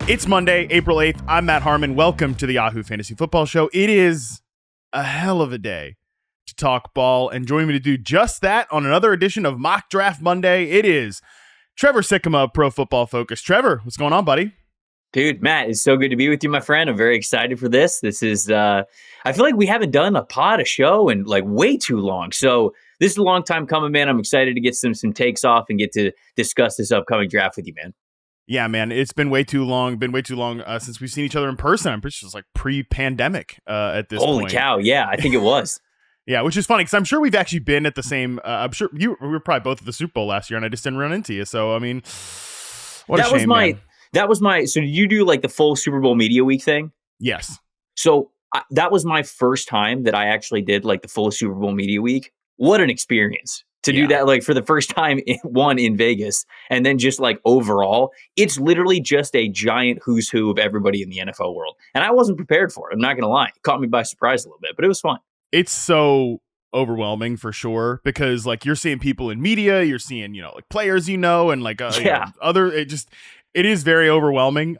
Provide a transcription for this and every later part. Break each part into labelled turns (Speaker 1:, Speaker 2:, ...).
Speaker 1: It's Monday, April 8th. I'm Matt Harmon. Welcome to the Yahoo Fantasy Football Show. It is a hell of a day to talk ball, and joining me to do just that on another edition of Mock Draft Monday, it is Trevor Sikkema of Pro Football Focus. Trevor, what's going on, buddy?
Speaker 2: Dude, Matt, it's so good to be with you, my friend. I'm very excited for this. This is, I feel like we haven't done a show in like way too long. So this is a long time coming, man. I'm excited to get some takes off and get to discuss this upcoming draft with you, man.
Speaker 1: Yeah, man, it's been way too long. Since we've seen each other in person. I'm pretty sure it's like pre-pandemic at this point.
Speaker 2: Holy cow, yeah, I think it was.
Speaker 1: Yeah, which is funny because I'm sure we've actually been at the same. I'm sure we were probably both at the Super Bowl last year, and I just didn't run into you. So I mean, what a shame, man.
Speaker 2: That was my. So did you do like the full Super Bowl Media Week thing?
Speaker 1: Yes.
Speaker 2: So that was my first time that I actually did like the full Super Bowl Media Week. What an experience to do that, like for the first time in Vegas, and then just like overall, it's literally just a giant who's who of everybody in the NFL world. And I wasn't prepared for it. I'm not going to lie. It caught me by surprise a little bit, but it was fun.
Speaker 1: It's so overwhelming for sure, because like you're seeing people in media, you're seeing, like players, and like other, it is very overwhelming.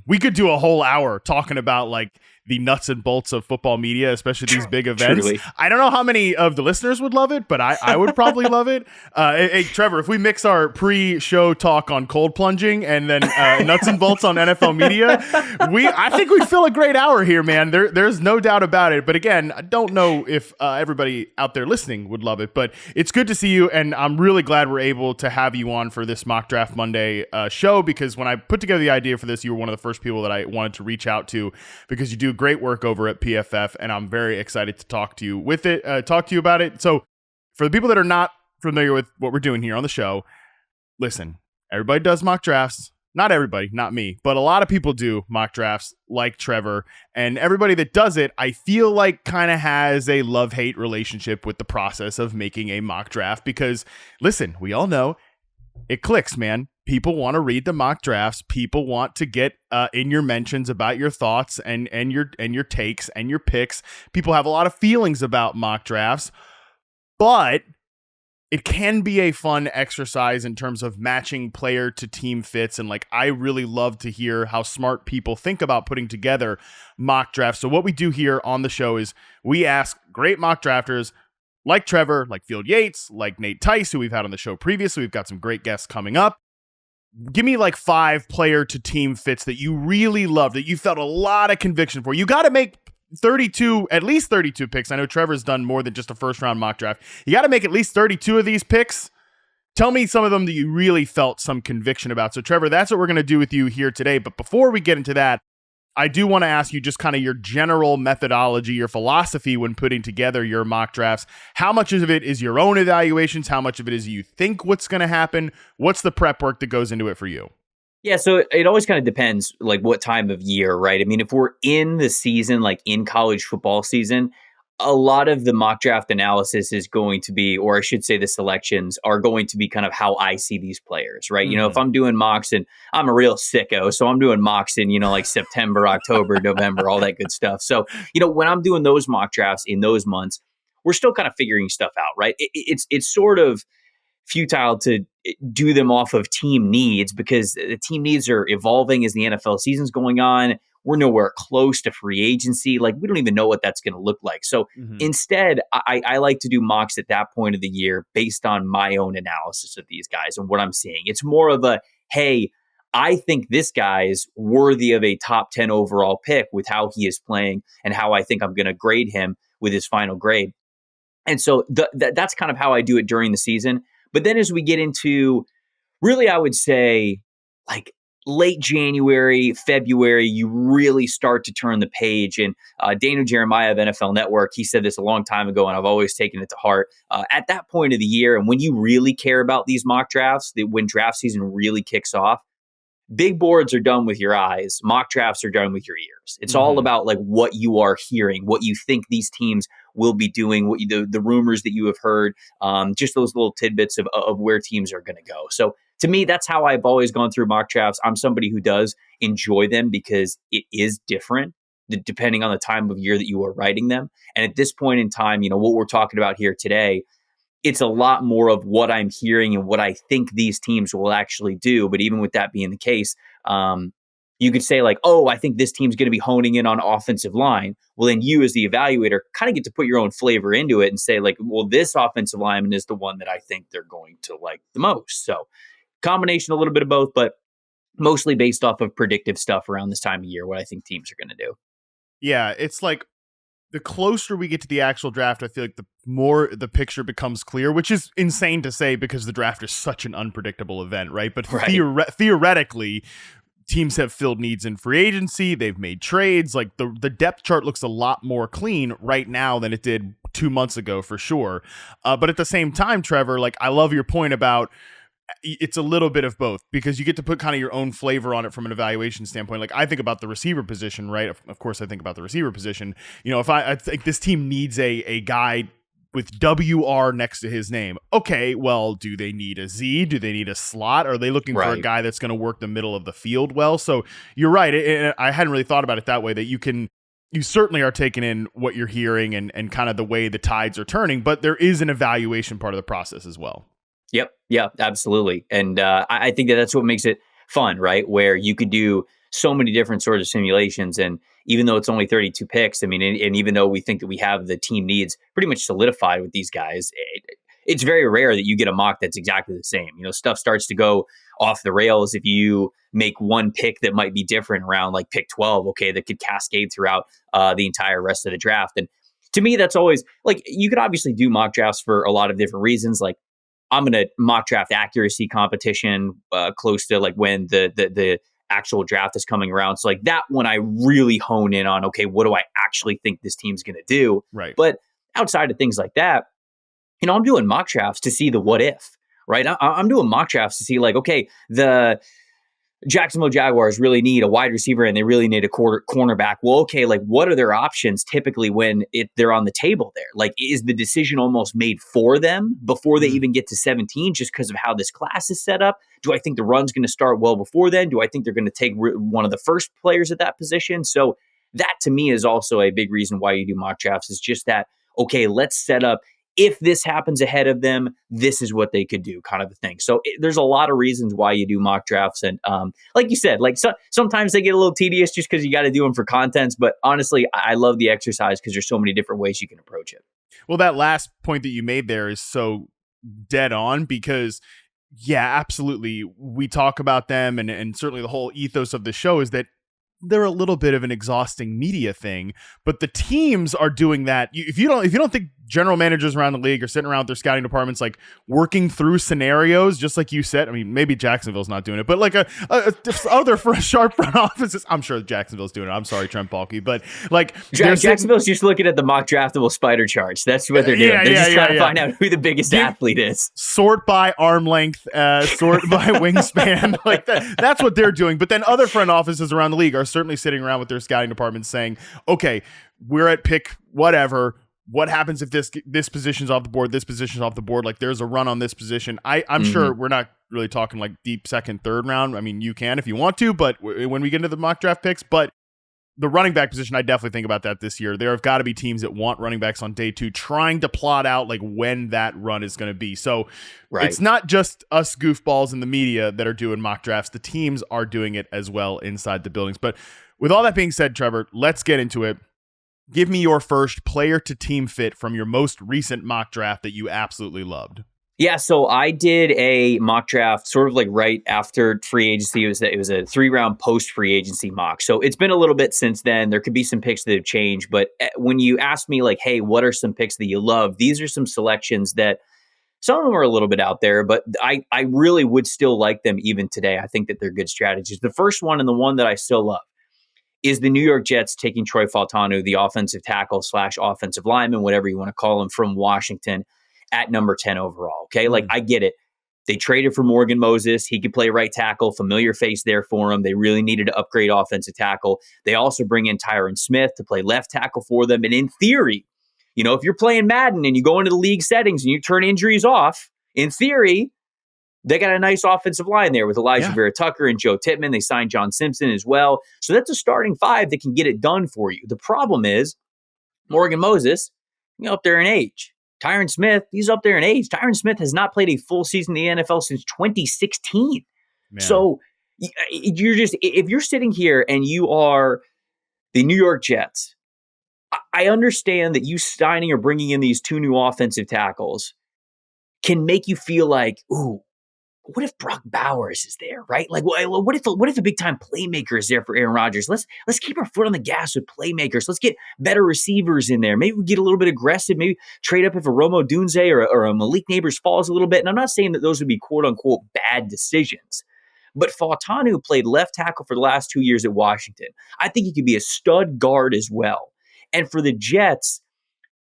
Speaker 1: We could do a whole hour talking about like the nuts and bolts of football media, especially these big events.
Speaker 2: Truly.
Speaker 1: I don't know how many of the listeners would love it, but I would probably love it. Hey, Trevor, if we mix our pre-show talk on cold plunging and then nuts and bolts on NFL media, I think we'd fill a great hour here, man. There's no doubt about it. But again, I don't know if everybody out there listening would love it, but it's good to see you, and I'm really glad we're able to have you on for this Mock Draft Monday show, because when I put together the idea for this, you were one of the first people that I wanted to reach out to, because you do great work over at PFF, and I'm very excited to talk to you about it. So for the people that are not familiar with what we're doing here on the show, listen, everybody does mock drafts. Not everybody, not me, but a lot of people do mock drafts like Trevor, and everybody that does it, I feel like kind of has a love-hate relationship with the process of making a mock draft, because listen, we all know it clicks, man. People want to read the mock drafts. People want to get in your mentions about your thoughts and your takes and your picks. People have a lot of feelings about mock drafts, but it can be a fun exercise in terms of matching player to team fits. And like, I really love to hear how smart people think about putting together mock drafts. So what we do here on the show is we ask great mock drafters like Trevor, like Field Yates, like Nate Tice, who we've had on the show previously. We've got some great guests coming up. Give me like 5 player to team fits that you really love, that you felt a lot of conviction for. You got to make at least 32 picks. I know Trevor's done more than just a first round mock draft. You got to make at least 32 of these picks. Tell me some of them that you really felt some conviction about. So Trevor, that's what we're going to do with you here today. But before we get into that, I do want to ask you just kind of your general methodology, your philosophy when putting together your mock drafts. How much of it is your own evaluations? How much of it is you think what's going to happen? What's the prep work that goes into it for you?
Speaker 2: Yeah, so it always kind of depends like what time of year, right? I mean, if we're in the season, like in college football season, a lot of the mock draft analysis is going to be, or I should say the selections are going to be kind of how I see these players, right?
Speaker 1: Mm-hmm.
Speaker 2: If I'm doing mocks, and I'm a real sicko, so I'm doing mocks in, like September, October, November, all that good stuff. So, when I'm doing those mock drafts in those months, we're still kind of figuring stuff out, right? It's sort of futile to do them off of team needs, because the team needs are evolving as the NFL season's going on. We're nowhere close to free agency. Like, we don't even know what that's going to look like. So instead, I like to do mocks at that point of the year based on my own analysis of these guys and what I'm seeing. It's more of a, hey, I think this guy's worthy of a top 10 overall pick with how he is playing and how I think I'm going to grade him with his final grade. And so that's kind of how I do it during the season. But then as we get into, really, I would say, like, late January, February, you really start to turn the page. And Daniel Jeremiah of NFL Network, he said this a long time ago, and I've always taken it to heart. At that point of the year, and when you really care about these mock drafts, when draft season really kicks off, big boards are done with your eyes. Mock drafts are done with your ears. It's all about like what you are hearing, what you think these teams will be doing, what the rumors that you have heard, just those little tidbits of where teams are going to go. So to me, that's how I've always gone through mock drafts. I'm somebody who does enjoy them because it is different depending on the time of year that you are writing them. And at this point in time, what we're talking about here today, it's a lot more of what I'm hearing and what I think these teams will actually do. But even with that being the case, you could say like, oh, I think this team's going to be honing in on offensive line. Well, then you as the evaluator kind of get to put your own flavor into it and say like, well, this offensive lineman is the one that I think they're going to like the most. So combination, a little bit of both, but mostly based off of predictive stuff around this time of year, what I think teams are going to do.
Speaker 1: Yeah, it's like the closer we get to the actual draft, I feel like the more the picture becomes clear, which is insane to say because the draft is such an unpredictable event, right? But theoretically, teams have filled needs in free agency. They've made trades. Like the depth chart looks a lot more clean right now than it did 2 months ago, for sure. But at the same time, Trevor, like I love your point about it's a little bit of both because you get to put kind of your own flavor on it from an evaluation standpoint. Like I think about the receiver position, right? Of course, I think about the receiver position. You know, if I think this team needs a guy with WR next to his name. Okay, well, do they need a Z? Do they need a slot? Are they looking for a guy that's going to work the middle of the field well? So you're right. I hadn't really thought about it that way, that you certainly are taking in what you're hearing and kind of the way the tides are turning, but there is an evaluation part of the process as well.
Speaker 2: Yep. Yeah, absolutely. And I think that's what makes it fun, right? Where you could do so many different sorts of simulations. And even though it's only 32 picks, I mean, and even though we think that we have the team needs pretty much solidified with these guys, it's very rare that you get a mock that's exactly the same. You know, stuff starts to go off the rails if you make one pick that might be different around like pick 12, okay, that could cascade throughout the entire rest of the draft. And to me, that's always like, you could obviously do mock drafts for a lot of different reasons. Like, I'm going to mock draft accuracy competition close to like when the actual draft is coming around. So like that one, I really hone in on, okay, what do I actually think this team's going to do?
Speaker 1: Right.
Speaker 2: But outside of things like that, you know, I'm doing mock drafts to see the what if, right? I'm doing mock drafts to see like, okay, the Jacksonville Jaguars really need a wide receiver and they really need a cornerback. Well, okay, like what are their options typically when they're on the table there? Like, is the decision almost made for them before they even get to 17 just because of how this class is set up? Do I think the run's going to start well before then? Do I think they're going to take one of the first players at that position? So that to me is also a big reason why you do mock drafts, is just that, okay, let's set up, if this happens ahead of them, this is what they could do, kind of a thing. So there's a lot of reasons why you do mock drafts. And like you said, like sometimes they get a little tedious just because you got to do them for contents. But honestly, I love the exercise because there's so many different ways you can approach it.
Speaker 1: Well, that last point that you made there is so dead on because, yeah, absolutely. We talk about them and certainly the whole ethos of the show is that they're a little bit of an exhausting media thing, but the teams are doing that. If you don't think general managers around the league are sitting around with their scouting departments, like working through scenarios, just like you said, I mean, maybe Jacksonville's not doing it, but like other sharp front offices, I'm sure Jacksonville's doing it. I'm sorry, Trent Baalke, but like
Speaker 2: Jacksonville's just looking at the mock draftable spider charts. That's what they're doing. They're just trying to find out who the biggest athlete is.
Speaker 1: Sort by arm length, sort by wingspan. Like that's what they're doing. But then other front offices around the league are certainly sitting around with their scouting departments saying, okay, we're at pick whatever. What happens if this position's off the board, this position's off the board? Like there's a run on this position. I'm sure we're not really talking like deep second, third round. I mean, you can if you want to, but when we get into the mock draft picks, but the running back position, I definitely think about that this year. There have got to be teams that want running backs on day 2, trying to plot out like when that run is going to be. So It's not just us goofballs in the media that are doing mock drafts. The teams are doing it as well inside the buildings. But with all that being said, Trevor, let's get into it. Give me your first player to team fit from your most recent mock draft that you absolutely loved.
Speaker 2: Yeah, so I did a mock draft sort of like right after free agency. It was a 3-round post free agency mock. So it's been a little bit since then. There could be some picks that have changed, but when you ask me like, hey, what are some picks that you love? These are some selections that some of them are a little bit out there, but I really would still like them even today. I think that they're good strategies. The first one and the one that I still love is the New York Jets taking Troy Fautanu, the offensive tackle / offensive lineman, whatever you want to call him, from Washington at number 10 overall. Okay, like I get it. They traded for Morgan Moses. He could play right tackle, familiar face there for him. They really needed to upgrade offensive tackle. They also bring in Tyron Smith to play left tackle for them. And in theory, you know, if you're playing Madden and you go into the league settings and you turn injuries off, in theory, they got a nice offensive line there with Elijah Vera Tucker and Joe Tippmann. They signed John Simpson as well. So that's a starting 5 that can get it done for you. The problem is Morgan Moses, up there in age. Tyron Smith, he's up there in age. Tyron Smith has not played a full season in the NFL since 2016. Man. So You're just, if you're sitting here and you are the New York Jets, I understand that you signing or bringing in these two new offensive tackles can make you feel like, ooh, what if Brock Bowers is there, right? Like, what if a big time playmaker is there for Aaron Rodgers? Let's keep our foot on the gas with playmakers. Let's get better receivers in there. Maybe we get a little bit aggressive. Maybe trade up if a Romo Dunze or a Malik Neighbors falls a little bit. And I'm not saying that those would be quote unquote bad decisions. But Fautanu played left tackle for the last 2 years at Washington. I think he could be a stud guard as well. And for the Jets,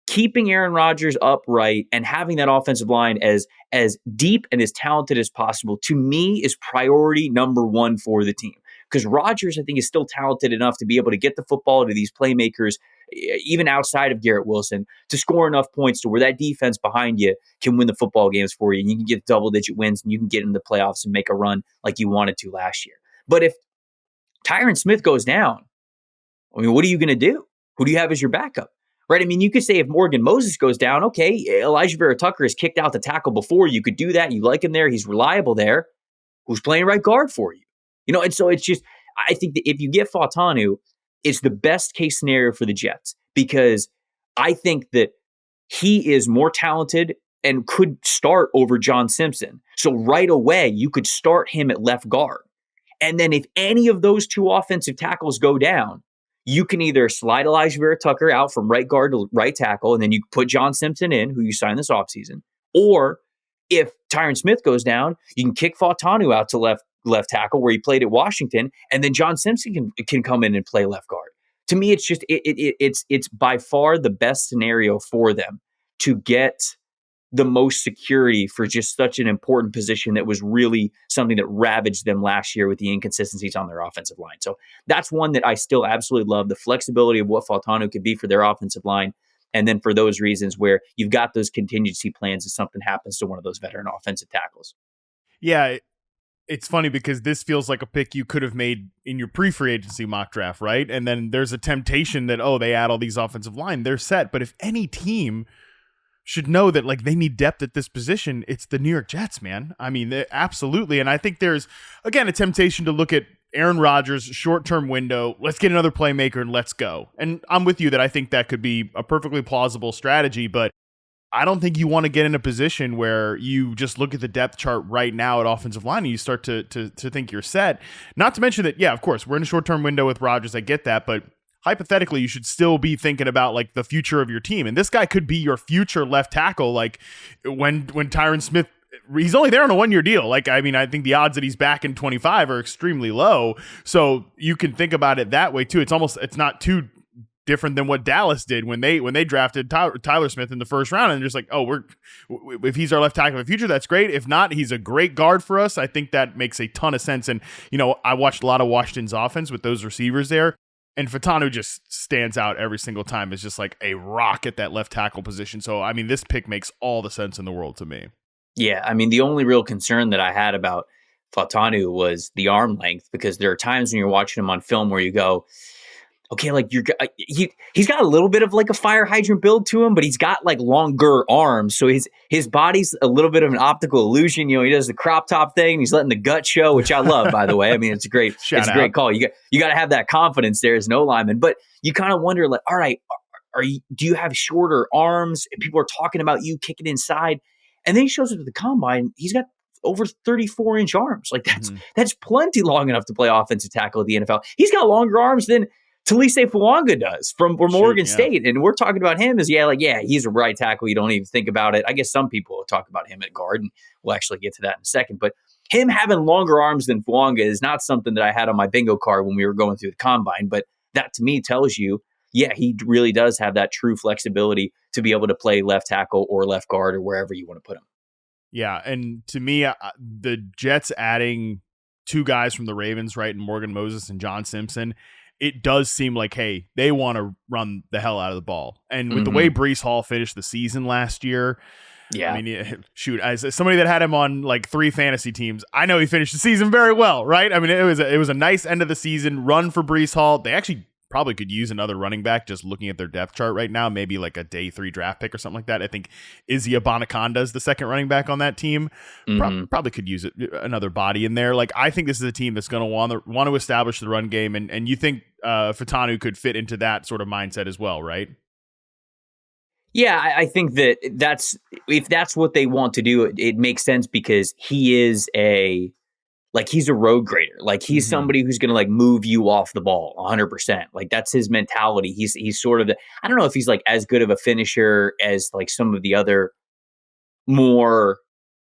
Speaker 2: keeping Aaron Rodgers upright and having that offensive line as deep and as talented as possible, to me, is priority number one for the team. Because Rodgers, I think, is still talented enough to be able to get the football to these playmakers, even outside of Garrett Wilson, to score enough points to where that defense behind you can win the football games for you. And you can get double-digit wins and you can get in the playoffs and make a run like you wanted to last year. But if Tyron Smith goes down, I mean, what are you going to do? Who do you have as your backup? Right? I mean, you could say if Morgan Moses goes down, okay, Elijah Vera Tucker has kicked out the tackle before. You could do that. You like him there. He's reliable there. Who's playing right guard for you? You know, and so it's just, I think that if you get Fautanu, it's the best case scenario for the Jets, because I think that he is more talented and could start over John Simpson. So right away, you could start him at left guard. And then if any of those two offensive tackles go down, you can either slide Elijah Vera Tucker out from right guard to right tackle, and then you put John Simpson in, who you signed this offseason. Or if Tyron Smith goes down, you can kick Fautanu out to left tackle where he played at Washington, and then John Simpson can come in and play left guard. To me, it's just it's by far the best scenario for them to get the most security for just such an important position that was really something that ravaged them last year with the inconsistencies on their offensive line. So that's one that I still absolutely love, the flexibility of what Fautanu could be for their offensive line. And then for those reasons where you've got those contingency plans if something happens to one of those veteran offensive tackles.
Speaker 1: Yeah, it's funny because this feels like a pick you could have made in your pre-free agency mock draft, right? And then there's a temptation that, oh, they add all these offensive line, they're set. But if any team should know that, like, they need depth at this position, it's the New York Jets, man. I mean, absolutely. And I think there's, again, a temptation to look at Aaron Rodgers' short-term window. Let's get another playmaker and let's go. And I'm with you that I think that could be a perfectly plausible strategy, but I don't think you want to get in a position where you just look at the depth chart right now at offensive line and you start to think you're set. Not to mention that, yeah, of course, we're in a short-term window with Rodgers. I get that, but hypothetically, you should still be thinking about, like, the future of your team. And this guy could be your future left tackle. Like, when Tyron Smith, he's only there on a 1-year deal. Like, I mean, I think the odds that he's back in 25 are extremely low. So you can think about it that way too. It's not too different than what Dallas did when they drafted Tyler Smith in the first round, and just like, oh, if he's our left tackle in the future, that's great. If not, he's a great guard for us. I think that makes a ton of sense. And, you know, I watched a lot of Washington's offense with those receivers there, and Fautanu just stands out every single time as just like a rock at that left tackle position. So, I mean, this pick makes all the sense in the world to me. Yeah,
Speaker 2: I mean, the only real concern that I had about Fautanu was the arm length, because there are times when you're watching him on film where you go, okay, like he's got a little bit of like a fire hydrant build to him, but he's got like longer arms. So his body's a little bit of an optical illusion. You know, he does the crop top thing and he's letting the gut show, which I love, by the way. I mean, it's a great call. You got to have that confidence there as no lineman, but you kind of wonder, like, all right, do you have shorter arms? And people are talking about you kicking inside. And then he shows up to the combine. He's got over 34-inch arms. Like that's plenty long enough to play offensive tackle at the NFL. He's got longer arms than Taliese Fuaga does from Oregon State. And we're talking about him as, he's a right tackle. You don't even think about it. I guess some people will talk about him at guard, and we'll actually get to that in a second. But him having longer arms than Fuaga is not something that I had on my bingo card when we were going through the combine. But that to me tells you, he really does have that true flexibility to be able to play left tackle or left guard or wherever you want to put him.
Speaker 1: Yeah, and to me, the Jets adding two guys from the Ravens, right, and Morgan Moses and John Simpson, it does seem like, hey, they want to run the hell out of the ball. And with the way Breece Hall finished the season last year, I mean, shoot, as somebody that had him on like 3 fantasy teams, I know he finished the season very well, right? I mean, it was a nice end of the season run for Breece Hall. They actually probably could use another running back just looking at their depth chart right now, maybe like a day 3 draft pick or something like that. I think Izzy Abanaconda is the second running back on that team. Probably could use another body in there. Like, I think this is a team that's going to want to establish the run game, and you think Fautanu could fit into that sort of mindset as well, right?
Speaker 2: Yeah, I think if that's what they want to do, it makes sense because he's a road grader. Like, he's somebody who's going to like move you off the ball 100%. Like, that's his mentality. He's sort of I don't know if he's like as good of a finisher as like some of the other more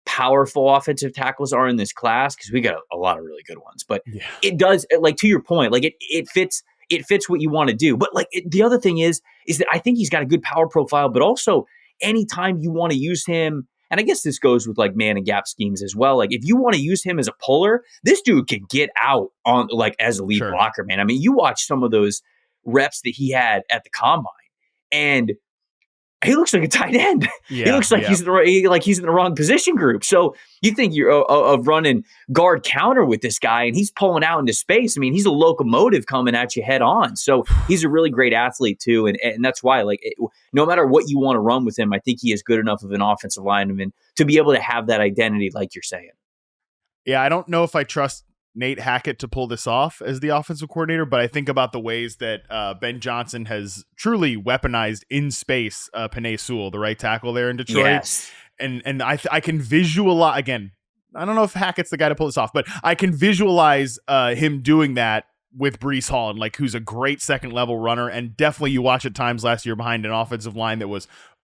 Speaker 2: powerful offensive tackles are in this class, because we got a lot of really good ones. But it does, like, to your point, like it fits what you want to do. But like the other thing is that I think he's got a good power profile, but also anytime you want to use him, and I guess this goes with like man and gap schemes as well. Like, if you want to use him as a puller, this dude can get out on like as a lead blocker, man. I mean, you watch some of those reps that he had at the combine, and he looks like a tight end. He looks like he's in the wrong position group. So you think you're of running guard counter with this guy, and he's pulling out into space. I mean, he's a locomotive coming at you head on. So he's a really great athlete too, and that's why, like, no matter what you want to run with him, I think he is good enough of an offensive lineman to be able to have that identity, like you're saying.
Speaker 1: Yeah, I don't know if I trust Nate Hackett to pull this off as the offensive coordinator, but I think about the ways that Ben Johnson has truly weaponized in space Penei Sewell, the right tackle there in Detroit.
Speaker 2: Yes.
Speaker 1: And I can visualize, again, I don't know if Hackett's the guy to pull this off, but I can visualize him doing that with Breece Hall, and like, who's a great second level runner, and definitely you watch at times last year behind an offensive line that was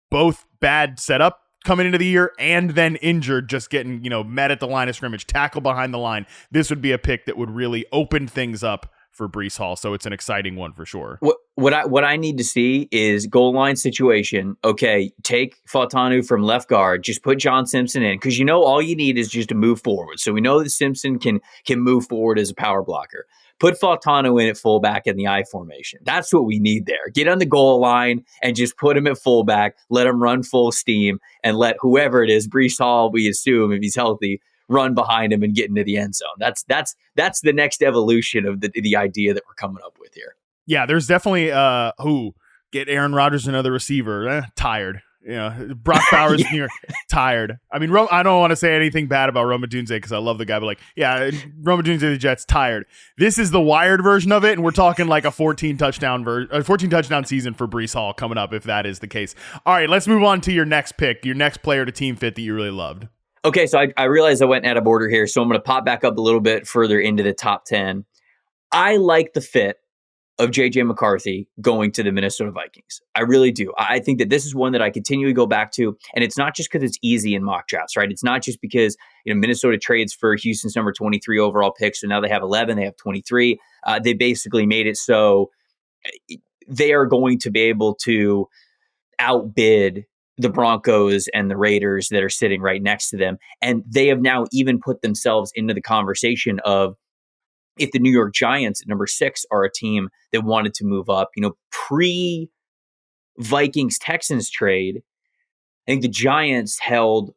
Speaker 1: both bad setup coming into the year and then injured, just getting, met at the line of scrimmage, tackle behind the line. This would be a pick that would really open things up for Breece Hall. So it's an exciting one for sure.
Speaker 2: What I need to see is goal line situation. Okay, take Fautanu from left guard, just put John Simpson in, because all you need is just to move forward. So we know that Simpson can move forward as a power blocker. Put Fautanu in at fullback in the I formation. That's what we need there. Get on the goal line and just put him at fullback. Let him run full steam, and let whoever it is, Breece Hall, we assume, if he's healthy, run behind him and get into the end zone. That's the next evolution of the idea that we're coming up with here.
Speaker 1: Yeah, there's definitely get Aaron Rodgers another receiver. Tired. Brock Bowers New York, tired. I mean, I don't want to say anything bad about Rome Odunze because I love the guy, but like, yeah, Rome Odunze the Jets, tired. This is the wired version of it, and we're talking like a 14 touchdown season for Breece Hall coming up, if that is the case. All right, let's move on to your next pick, your next player to team fit that you really loved.
Speaker 2: Okay, so I realized I went out of order here, so I'm going to pop back up a little bit further into the top 10. I like the fit of JJ McCarthy going to the Minnesota Vikings. I really do. I think that this is one that I continually go back to, and it's not just because it's easy in mock drafts, right? It's not just because Minnesota trades for Houston's number 23 overall pick, so now they have 11, they have 23. They basically made it so they are going to be able to outbid the Broncos and the Raiders that are sitting right next to them, and they have now even put themselves into the conversation of, if the New York Giants at number 6 are a team that wanted to move up, pre-Vikings-Texans trade, I think the Giants held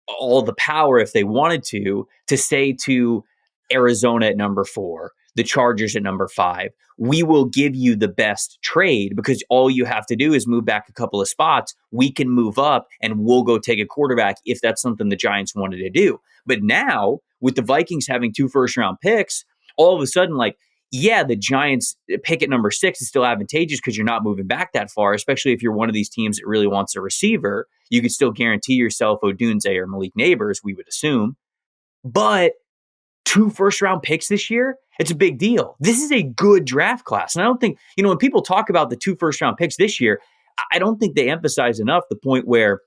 Speaker 2: all the power, if they wanted to say to Arizona at number 4, the Chargers at number 5, we will give you the best trade because all you have to do is move back a couple of spots. We can move up and we'll go take a quarterback if that's something the Giants wanted to do. But now, with the Vikings having 2 first-round picks, all of a sudden, the Giants pick at number 6 is still advantageous because you're not moving back that far, especially if you're one of these teams that really wants a receiver. You could still guarantee yourself Odunze or Malik Neighbors, we would assume. But 2 first-round picks this year, it's a big deal. This is a good draft class. And I don't think, when people talk about the 2 first-round picks this year, I don't think they emphasize enough the point where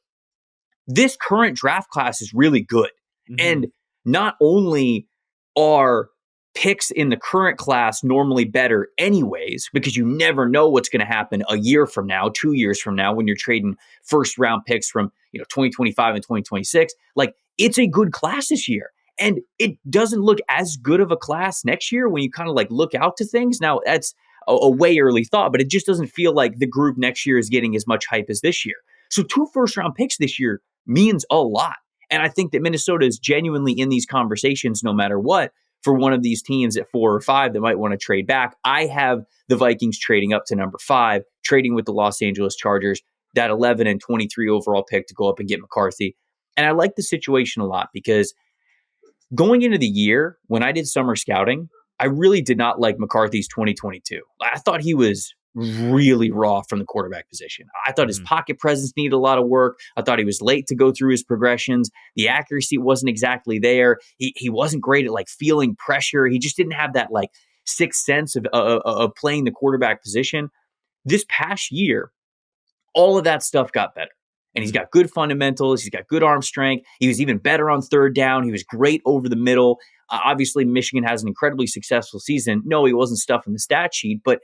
Speaker 2: this current draft class is really good. Mm-hmm. And not only are picks in the current class normally better anyways, because you never know what's going to happen a year from now, 2 years from now, when you're trading first round picks from 2025 and 2026. Like, it's a good class this year, and it doesn't look as good of a class next year when you kind of look out to things. Now, that's a way early thought, but it just doesn't feel like the group next year is getting as much hype as this year. So 2 first round picks this year means a lot. And I think that Minnesota is genuinely in these conversations no matter what. for one of these teams at 4 or 5 that might want to trade back. I have the Vikings trading up to number 5, trading with the Los Angeles Chargers, that 11 and 23 overall pick to go up and get McCarthy. And I like the situation a lot because going into the year, when I did summer scouting, I really did not like McCarthy's 2022. I thought he was really raw from the quarterback position. I thought his pocket presence needed a lot of work. I thought he was late to go through his progressions. The accuracy wasn't exactly there. He wasn't great at like feeling pressure. He just didn't have that like sixth sense of playing the quarterback position. This past year, all of that stuff got better. And he's got good fundamentals. He's got good arm strength. He was even better on third down. He was great over the middle. Obviously, Michigan has an incredibly successful season. No, he wasn't stuffing the stat sheet, but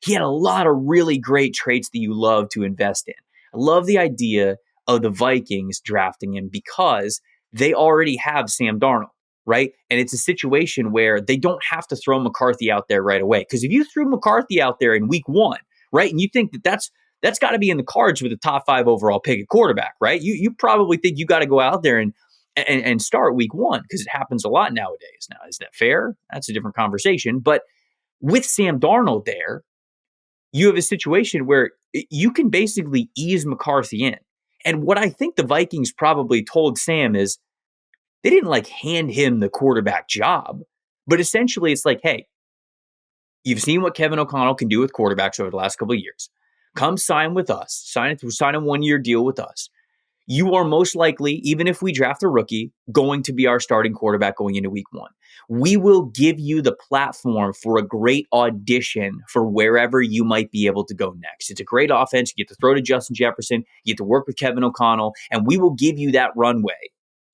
Speaker 2: he had a lot of really great traits that you love to invest in. I love the idea of the Vikings drafting him because they already have Sam Darnold, right? And it's a situation where they don't have to throw McCarthy out there right away. Because if you threw McCarthy out there in week 1, right, and you think that's got to be in the cards with a top 5 overall pick at quarterback, right? You probably think you got to go out there and start week 1 because it happens a lot nowadays. Now, is that fair? That's a different conversation. But with Sam Darnold there, you have a situation where you can basically ease McCarthy in. And what I think the Vikings probably told Sam is they didn't like hand him the quarterback job, but essentially it's like, hey, you've seen what Kevin O'Connell can do with quarterbacks over the last couple of years. Come sign with us. Sign a 1-year deal with us. You are most likely, even if we draft a rookie, going to be our starting quarterback going into week 1. We will give you the platform for a great audition for wherever you might be able to go next. It's a great offense. You get to throw to Justin Jefferson. You get to work with Kevin O'Connell, and we will give you that runway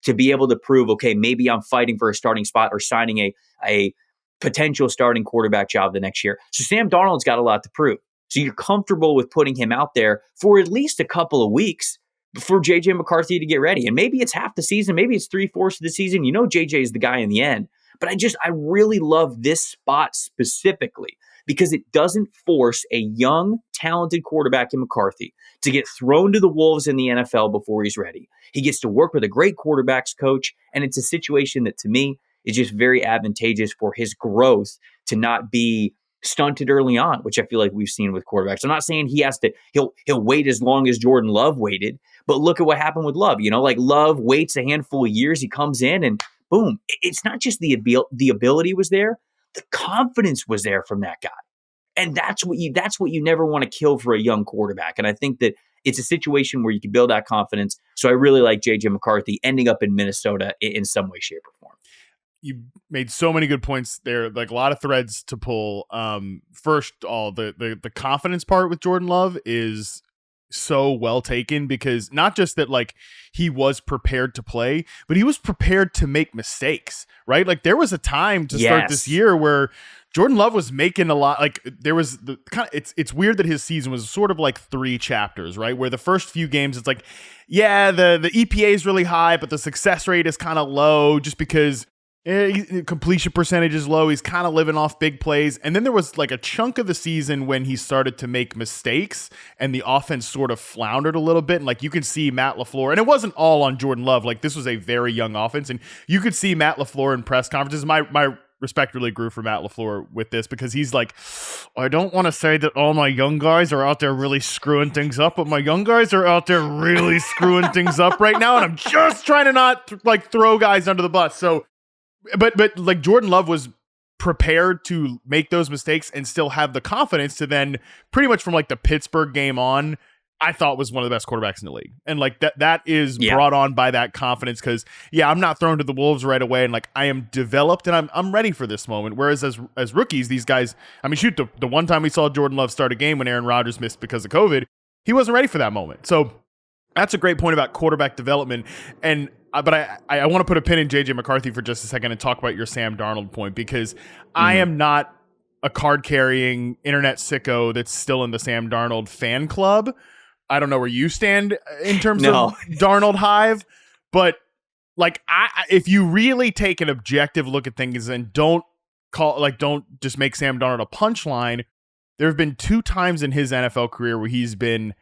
Speaker 2: to be able to prove, okay, maybe I'm fighting for a starting spot or signing a potential starting quarterback job the next year. So Sam Darnold's got a lot to prove. So you're comfortable with putting him out there for at least a couple of weeks for JJ McCarthy to get ready. And maybe it's half the season, maybe it's 3/4 of the season. You know JJ is the guy in the end. But I really love this spot specifically because it doesn't force a young, talented quarterback in McCarthy to get thrown to the wolves in the NFL before he's ready. He gets to work with a great quarterbacks coach, and it's a situation that to me is just very advantageous for his growth to not be stunted early on, which I feel like we've seen with quarterbacks. I'm not saying he'll wait as long as Jordan Love waited, but look at what happened with Love. You know, like Love waits a handful of years, he comes in and boom. It's not just the ability was there, the confidence was there from that guy. And that's what you never want to kill for a young quarterback. And I think that it's a situation where you can build that confidence. So I really like JJ McCarthy ending up in Minnesota in some way, shape, or form.
Speaker 1: You made so many good points there, like a lot of threads to pull. First, the confidence part with Jordan Love is so well taken because not just that like he was prepared to play, but he was prepared to make mistakes, right? Like there was a time to start this year where Jordan Love was making a lot, like there was the kind of, it's weird that his season was sort of like 3 chapters, right? Where the first few games, it's like, yeah, the EPA is really high, but the success rate is kind of low just because completion percentage is low. He's kind of living off big plays. And then there was like a chunk of the season when he started to make mistakes and the offense sort of floundered a little bit. And like you can see Matt LaFleur, and it wasn't all on Jordan Love. Like this was a very young offense. And you could see Matt LaFleur in press conferences. My respect really grew for Matt LaFleur with this because he's like, I don't want to say that all my young guys are out there really screwing things up, but my young guys are out there really screwing things up right now. And I'm just trying to not like throw guys under the bus. So, But like Jordan Love was prepared to make those mistakes and still have the confidence to then pretty much from like the Pittsburgh game on, I thought was one of the best quarterbacks in the league. And like that is brought on by that confidence because I'm not thrown to the wolves right away and like I am developed and I'm ready for this moment. Whereas as rookies, these guys, I mean, shoot, the one time we saw Jordan Love start a game when Aaron Rodgers missed because of COVID, he wasn't ready for that moment. So that's a great point about quarterback development. And but I want to put a pin in JJ McCarthy for just a second and talk about your Sam Darnold point because I am not a card-carrying internet sicko that's still in the Sam Darnold fan club. I don't know where you stand in terms of Darnold hive, but like if you really take an objective look at things and don't just make Sam Darnold a punchline, there have been 2 times in his NFL career where he's been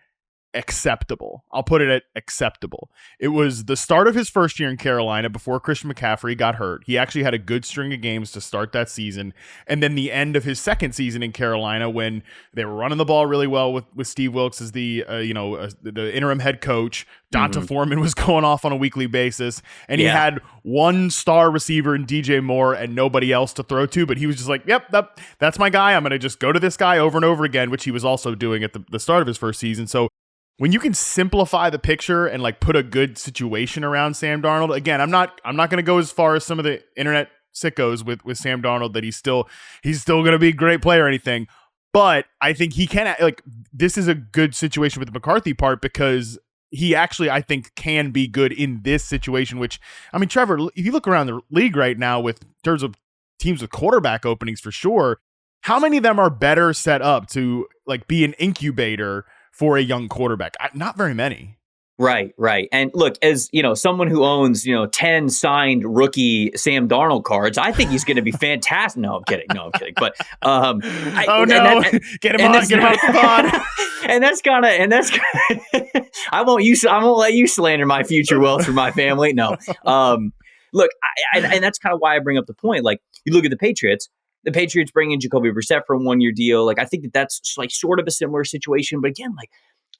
Speaker 1: acceptable. I'll put it at acceptable. It was the start of his first year in Carolina before Christian McCaffrey got hurt. He actually had a good string of games to start that season. And then the end of his second season in Carolina when they were running the ball really well with Steve Wilkes as the interim head coach. Donta Foreman was going off on a weekly basis, and he had one star receiver in DJ Moore and nobody else to throw to, but he was just like, yep, that's my guy. I'm going to just go to this guy over and over again, which he was also doing at the start of his first season. So when you can simplify the picture and like put a good situation around Sam Darnold, again, I'm not going to go as far as some of the internet sickos with Sam Darnold that he's still going to be a great player or anything. But I think he can, like, this is a good situation with the McCarthy part because he actually, I think, can be good in this situation, which, I mean, Trevor, if you look around the league right now with in terms of teams with quarterback openings for sure, how many of them are better set up to like be an incubator for a young quarterback? Not very many.
Speaker 2: Right. And look, as someone who owns 10 signed rookie Sam Darnold cards, I think he's going to be fantastic. No, I'm kidding. But
Speaker 1: get him out of the pod.
Speaker 2: and that's I won't let you slander my future wealth for my family. No. Look, and that's kind of why I bring up the point. Like, you look at the Patriots. The Patriots bring in Jacoby Brissett for a 1-year deal. Like, I think that's like sort of a similar situation. But again, like,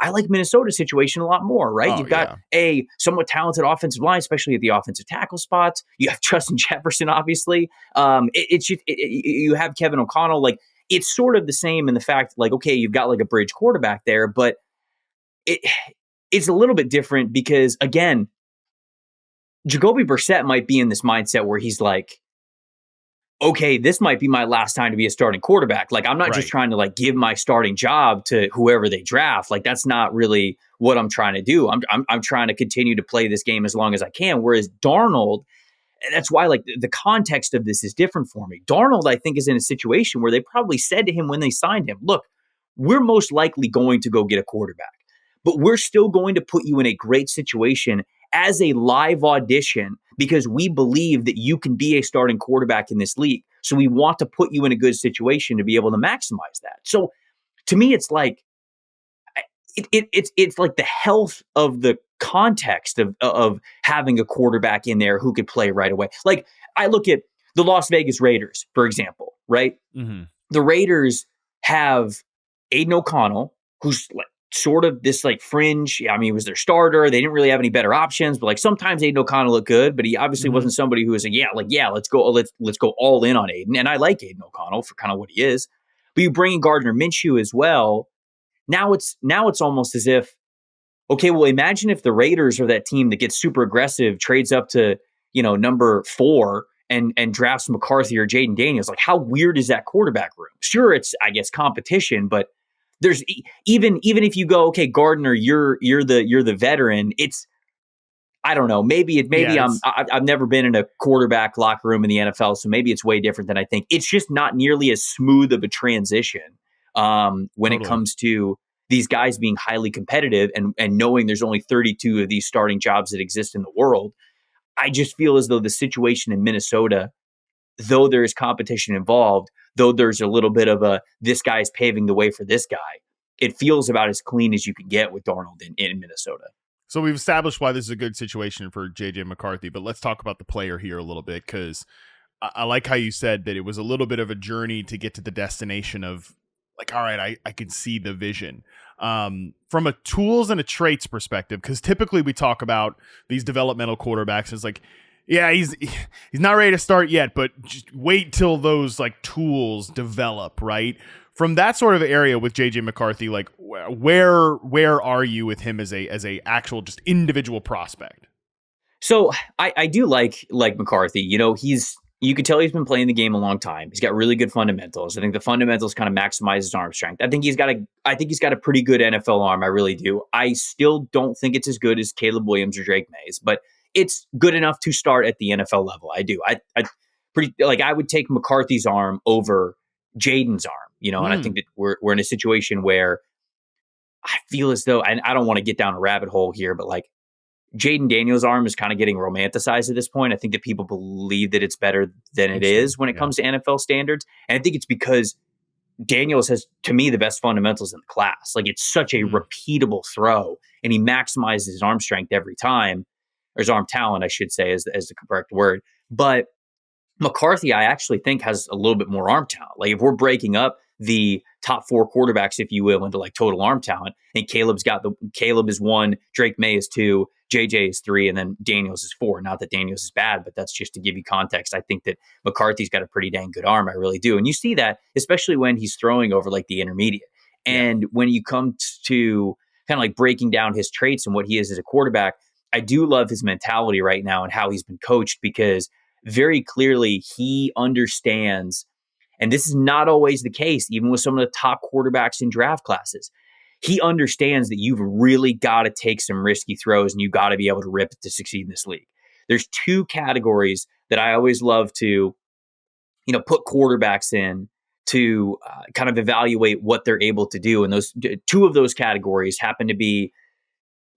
Speaker 2: I like Minnesota's situation a lot more, right? You've got a somewhat talented offensive line, especially at the offensive tackle spots. You have Justin Jefferson, obviously. You have Kevin O'Connell. Like, it's sort of the same in the fact, like, okay, you've got like a bridge quarterback there, but it's a little bit different because, again, Jacoby Brissett might be in this mindset where he's like, okay, this might be my last time to be a starting quarterback. Like, I'm not just trying to like give my starting job to whoever they draft. Like, that's not really what I'm trying to do. I'm trying to continue to play this game as long as I can. Whereas Darnold, that's why like the context of this is different for me. Darnold, I think, is in a situation where they probably said to him when they signed him, look, we're most likely going to go get a quarterback, but we're still going to put you in a great situation as a live audition because we believe that you can be a starting quarterback in this league. So we want to put you in a good situation to be able to maximize that. So to me, it's like it's like the health of the context of having a quarterback in there who could play right away. Like, I look at the Las Vegas Raiders, for example, right? Mm-hmm. The Raiders have Aiden O'Connell, who's like sort of this like fringe. I mean, he was their starter. They didn't really have any better options, but like sometimes Aiden O'Connell looked good, but he obviously wasn't somebody who was like, let's go all in on Aiden. And I like Aiden O'Connell for kind of what he is. But you bring in Gardner Minshew as well. Now it's almost as if, okay, well, imagine if the Raiders are that team that gets super aggressive, trades up to, number 4 and drafts McCarthy or Jaden Daniels. Like, how weird is that quarterback room? Sure, it's, I guess, competition, but there's even if you go, okay, Gardner, you're the veteran. It's, I don't know. Maybe I've never been in a quarterback locker room in the NFL, so maybe it's way different than I think. It's just not nearly as smooth of a transition when it comes to these guys being highly competitive and knowing there's only 32 of these starting jobs that exist in the world. I just feel as though the situation in Minnesota, though there is competition involved, though there's a little bit of this guy's paving the way for this guy, it feels about as clean as you can get with Darnold in Minnesota.
Speaker 1: So we've established why this is a good situation for JJ McCarthy, but let's talk about the player here a little bit, because I like how you said that it was a little bit of a journey to get to the destination of like, all right, I can see the vision. From a tools and a traits perspective, because typically we talk about these developmental quarterbacks as like, yeah, he's not ready to start yet, but just wait till those like tools develop, right? From that sort of area with JJ McCarthy, like where are you with him as a actual just individual prospect?
Speaker 2: So I do like McCarthy. You could tell he's been playing the game a long time. He's got really good fundamentals. I think the fundamentals kind of maximize his arm strength. I think he's got a pretty good NFL arm. I really do. I still don't think it's as good as Caleb Williams or Drake Mays, but it's good enough to start at the NFL level. I do. I would take McCarthy's arm over Jaden's arm, and I think that we're in a situation where I feel as though, and I don't want to get down a rabbit hole here, but like Jaden Daniels' arm is kind of getting romanticized at this point. I think that people believe that it's better than it is when it comes to NFL standards. And I think it's because Daniels has, to me, the best fundamentals in the class. Like, it's such a repeatable throw, and he maximizes his arm strength every time, or his arm talent, I should say, is the correct word. But McCarthy, I actually think, has a little bit more arm talent. Like, if we're breaking up the top 4 quarterbacks, if you will, into like total arm talent, I think Caleb is 1, Drake May is 2, JJ is 3, and then Daniels is 4. Not that Daniels is bad, but that's just to give you context. I think that McCarthy's got a pretty dang good arm. I really do. And you see that, especially when he's throwing over like the intermediate. And when you come to kind of like breaking down his traits and what he is as a quarterback, I do love his mentality right now and how he's been coached, because very clearly he understands, and this is not always the case, even with some of the top quarterbacks in draft classes. He understands that you've really got to take some risky throws and you got to be able to rip it to succeed in this league. There's 2 categories that I always love to, put quarterbacks in to kind of evaluate what they're able to do. And those 2 of those categories happen to be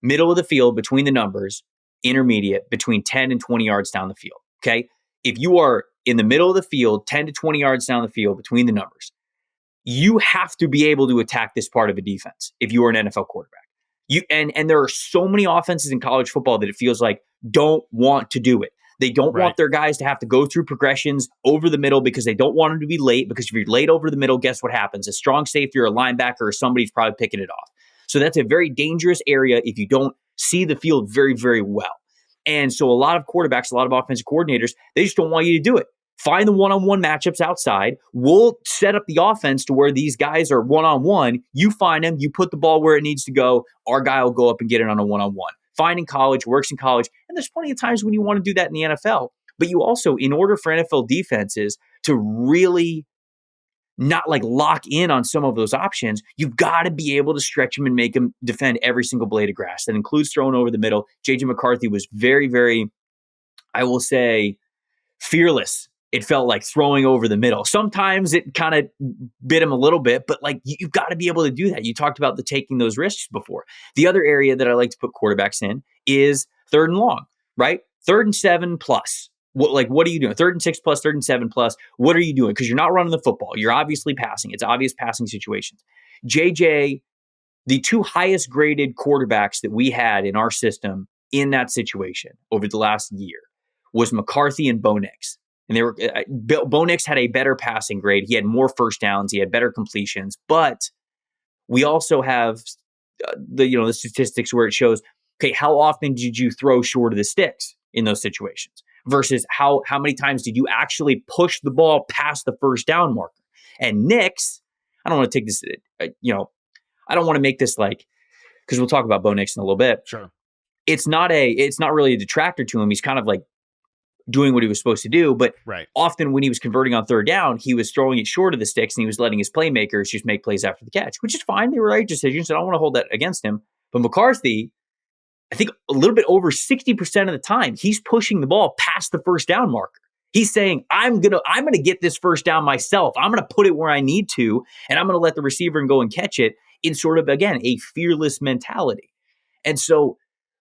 Speaker 2: middle of the field between the numbers, intermediate between 10 and 20 yards down the field. Okay. If you are in the middle of the field, 10 to 20 yards down the field between the numbers, you have to be able to attack this part of a defense if you are an NFL quarterback. And there are so many offenses in college football that it feels like don't want to do it. They don't want their guys to have to go through progressions over the middle because they don't want them to be late, because if you're late over the middle, guess what happens? A strong safety or a linebacker or somebody's probably picking it off. So that's a very dangerous area if you don't see the field very, very well. And so a lot of quarterbacks, a lot of offensive coordinators, they just don't want you to do it. Find the one-on-one matchups outside. We'll set up the offense to where these guys are one-on-one. You find them. You put the ball where it needs to go. Our guy will go up and get it on a one-on-one. Fine in college, works in college. And there's plenty of times when you want to do that in the NFL. But you also, in order for NFL defenses to really not like lock in on some of those options, you've got to be able to stretch them and make them defend every single blade of grass. That includes throwing over the middle. JJ McCarthy was very, very, I will say, fearless. It felt like throwing over the middle. Sometimes it kind of bit him a little bit, but like you've got to be able to do that. You talked about the taking those risks before. The other area that I like to put quarterbacks in is 3rd and long, right? 3rd and 7 plus. What are you doing? 3rd and 6 plus, 3rd and 7 plus. What are you doing? Because you're not running the football. You're obviously passing. It's obvious passing situations. JJ, the 2 highest graded quarterbacks that we had in our system in that situation over the last year was McCarthy and Bo Nix. And they were Bo Nix had a better passing grade. He had more first downs. He had better completions. But we also have the statistics where it shows, okay, how often did you throw short of the sticks in those situations versus how many times did you actually push the ball past the first down marker? And Nix, I don't want to take this, I don't want to make this like, because we'll talk about Bo Nix in a little bit.
Speaker 1: Sure.
Speaker 2: It's not really a detractor to him. He's kind of like doing what he was supposed to do, but often when he was converting on 3rd down, he was throwing it short of the sticks and he was letting his playmakers just make plays after the catch, which is fine. They were right decisions. I don't want to hold that against him. But McCarthy, I think a little bit over 60% of the time, he's pushing the ball past the first down marker. He's saying, I'm gonna get this first down myself. I'm gonna put it where I need to, and I'm gonna let the receiver go and catch it in sort of, again, a fearless mentality. And so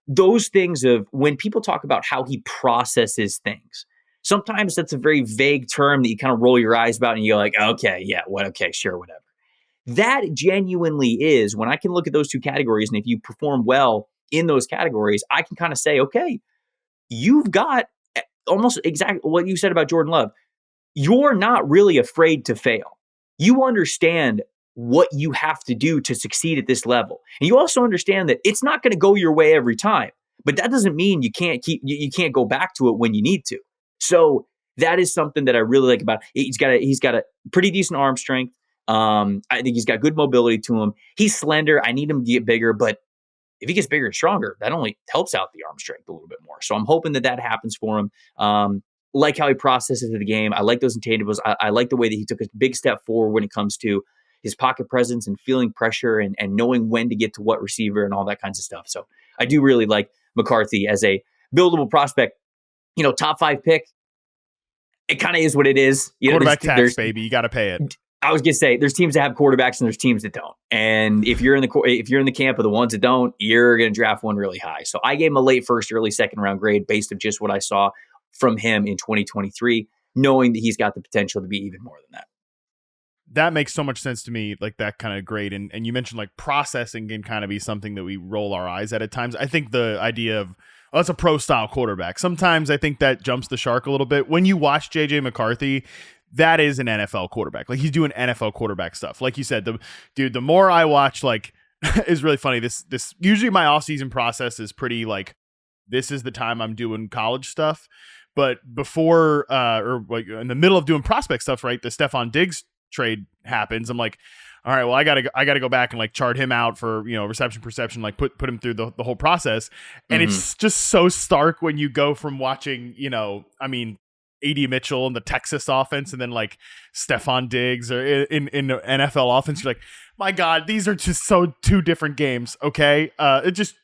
Speaker 2: those things of when people talk about how he processes things, sometimes that's a very vague term that you kind of roll your eyes about and you're like, okay, yeah, okay, sure, whatever. That genuinely is when I can look at those 2 categories. And if you perform well in those categories, I can kind of say, okay, you've got almost exactly what you said about Jordan Love. You're not really afraid to fail. You understand what you have to do to succeed at this level. And you also understand that it's not going to go your way every time, but that doesn't mean you can't go back to it when you need to. So that is something that I really like about it. He's got a pretty decent arm strength. I think he's got good mobility to him. He's slender. I need him to get bigger, but if he gets bigger and stronger, that only helps out the arm strength a little bit more. So I'm hoping that happens for him. Like how he processes the game. I like those intangibles. I like the way that he took a big step forward when it comes to his pocket presence and feeling pressure and knowing when to get to what receiver and all that kinds of stuff. So I do really like McCarthy as a buildable prospect. Top 5 pick. It kind of is what it is.
Speaker 1: Quarterback tax, baby. You got to pay it.
Speaker 2: I was going to say, there's teams that have quarterbacks and there's teams that don't. And if you're in the camp of the ones that don't, you're going to draft one really high. So I gave him a late first, early second round grade based on just what I saw from him in 2023, knowing that he's got the potential to be even more than that.
Speaker 1: that makes so much sense to me. Like that kind of great. And you mentioned like processing can kind of be something that we roll our eyes at times. I think the idea of, oh, it's a pro style quarterback. Sometimes I think that jumps the shark a little bit. When you watch JJ McCarthy, that is an NFL quarterback. Like he's doing NFL quarterback stuff. Like you said, the more I watch, like is really funny. This usually my off season process is pretty like, this is the time I'm doing college stuff. But before or like in the middle of doing prospect stuff, right, the Stephon Diggs trade happens. I'm like, all right, well, I gotta go back and like chart him out for, reception perception, like put him through the whole process. And it's just so stark when you go from watching, A.D. Mitchell and the Texas offense, and then like Stephon Diggs or in the NFL offense. You're like, my God, these are just two different games. Okay, it's just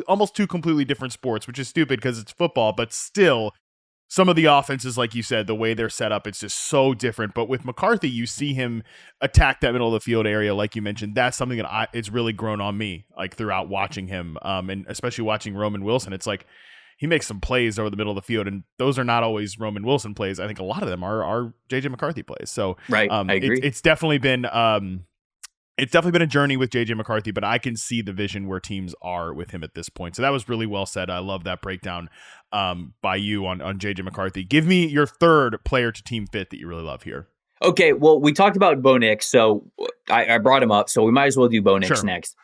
Speaker 1: almost two completely different sports, which is stupid because it's football, but still. Some of the offenses, like you said, the way they're set up, it's just so different. But with McCarthy, you see him attack that middle of the field area, like you mentioned. That's something that it's really grown on me, like throughout watching him, and especially watching Roman Wilson. It's like he makes some plays over the middle of the field, and those are not always Roman Wilson plays. I think a lot of them are JJ McCarthy plays. So
Speaker 2: right, I agree.
Speaker 1: It's definitely been a journey with JJ McCarthy, but I can see the vision where teams are with him at this point. So that was really well said. I love that breakdown by you on JJ McCarthy. Give me your third player to team fit that you really love here.
Speaker 2: Okay, well, we talked about Bo Nix, so I brought him up, so we might as well do Bo Nix next.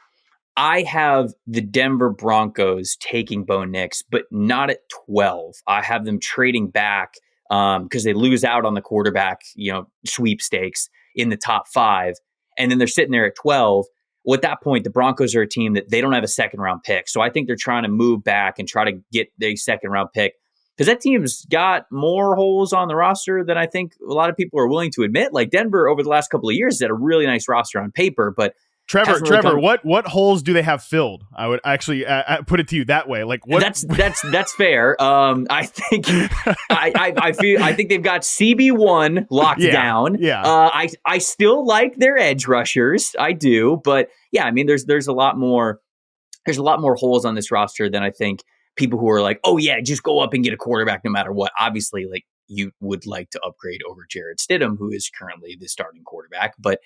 Speaker 2: I have the Denver Broncos taking Bo Nix, but not at 12. I have them trading back because they lose out on the quarterback, sweepstakes in the top 5. And then they're sitting there at 12. Well, at that point, the Broncos are a team that they don't have a second round pick. So I think they're trying to move back and try to get a second round pick because that team's got more holes on the roster than I think a lot of people are willing to admit. Like Denver over the last couple of years has had a really nice roster on paper, but
Speaker 1: Trevor, what holes do they have filled? I would actually put it to you that way. Like what?
Speaker 2: That's fair. I think I think they've got CB1 locked down.
Speaker 1: Yeah.
Speaker 2: I still like their edge rushers. I do, but yeah, I mean, there's a lot more holes on this roster than I think people who are like, oh yeah, just go up and get a quarterback no matter what. Obviously, like you would like to upgrade over Jarrett Stidham, who is currently the starting quarterback, but.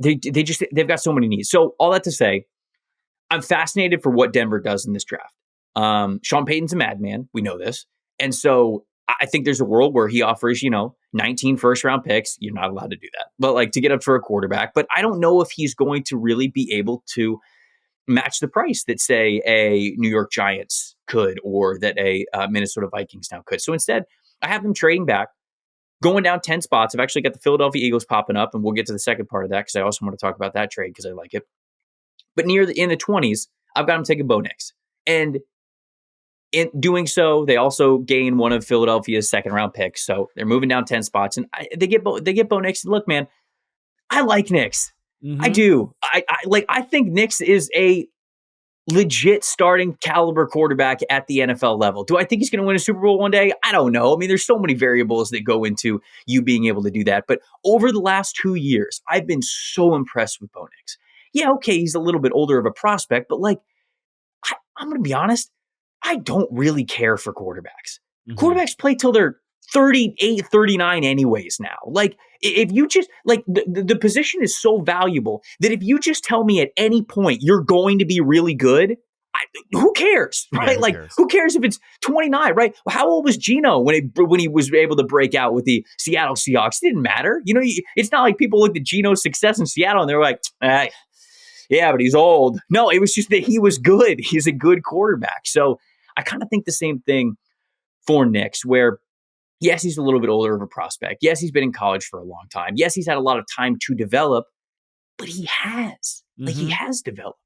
Speaker 2: They've got so many needs. So all that to say, I'm fascinated for what Denver does in this draft. Sean Payton's a madman. We know this. And so I think there's a world where he offers, 19 first round picks. You're not allowed to do that, but like to get up for a quarterback. But I don't know if he's going to really be able to match the price that say a New York Giants could, or that a Minnesota Vikings now could. So instead I have them trading back. Going down 10 spots, I've actually got the Philadelphia Eagles popping up, and we'll get to the second part of that because I also want to talk about that trade because I like it. But in the 20s, I've got them taking Bo Nix. And in doing so, they also gain one of Philadelphia's second-round picks. So they're moving down 10 spots, and they get Bo Nix. And look, man, I like Nix. Mm-hmm. I do. I think Nix is a legit starting caliber quarterback at the NFL level. Do I think he's going to win a Super Bowl one day? I don't know. I mean, there's so many variables that go into you being able to do that. But over the last 2 years, I've been so impressed with Bo Nix. Yeah, okay, he's a little bit older of a prospect, but like, I'm going to be honest, I don't really care for quarterbacks. Mm-hmm. Quarterbacks play till they're 38, 39 anyways now. Like, if you just, like, the position is so valuable that if you just tell me at any point you're going to be really good, who cares, right? Yeah, who cares if it's 29, right? How old was Geno when he was able to break out with the Seattle Seahawks? It didn't matter. It's not like people looked at Geno's success in Seattle and they were like, yeah, but he's old. No, it was just that he was good. He's a good quarterback. So I kind of think the same thing for Nix, where yes, he's a little bit older of a prospect. Yes, he's been in college for a long time. Yes, he's had a lot of time to develop, but he has. Like, he has developed.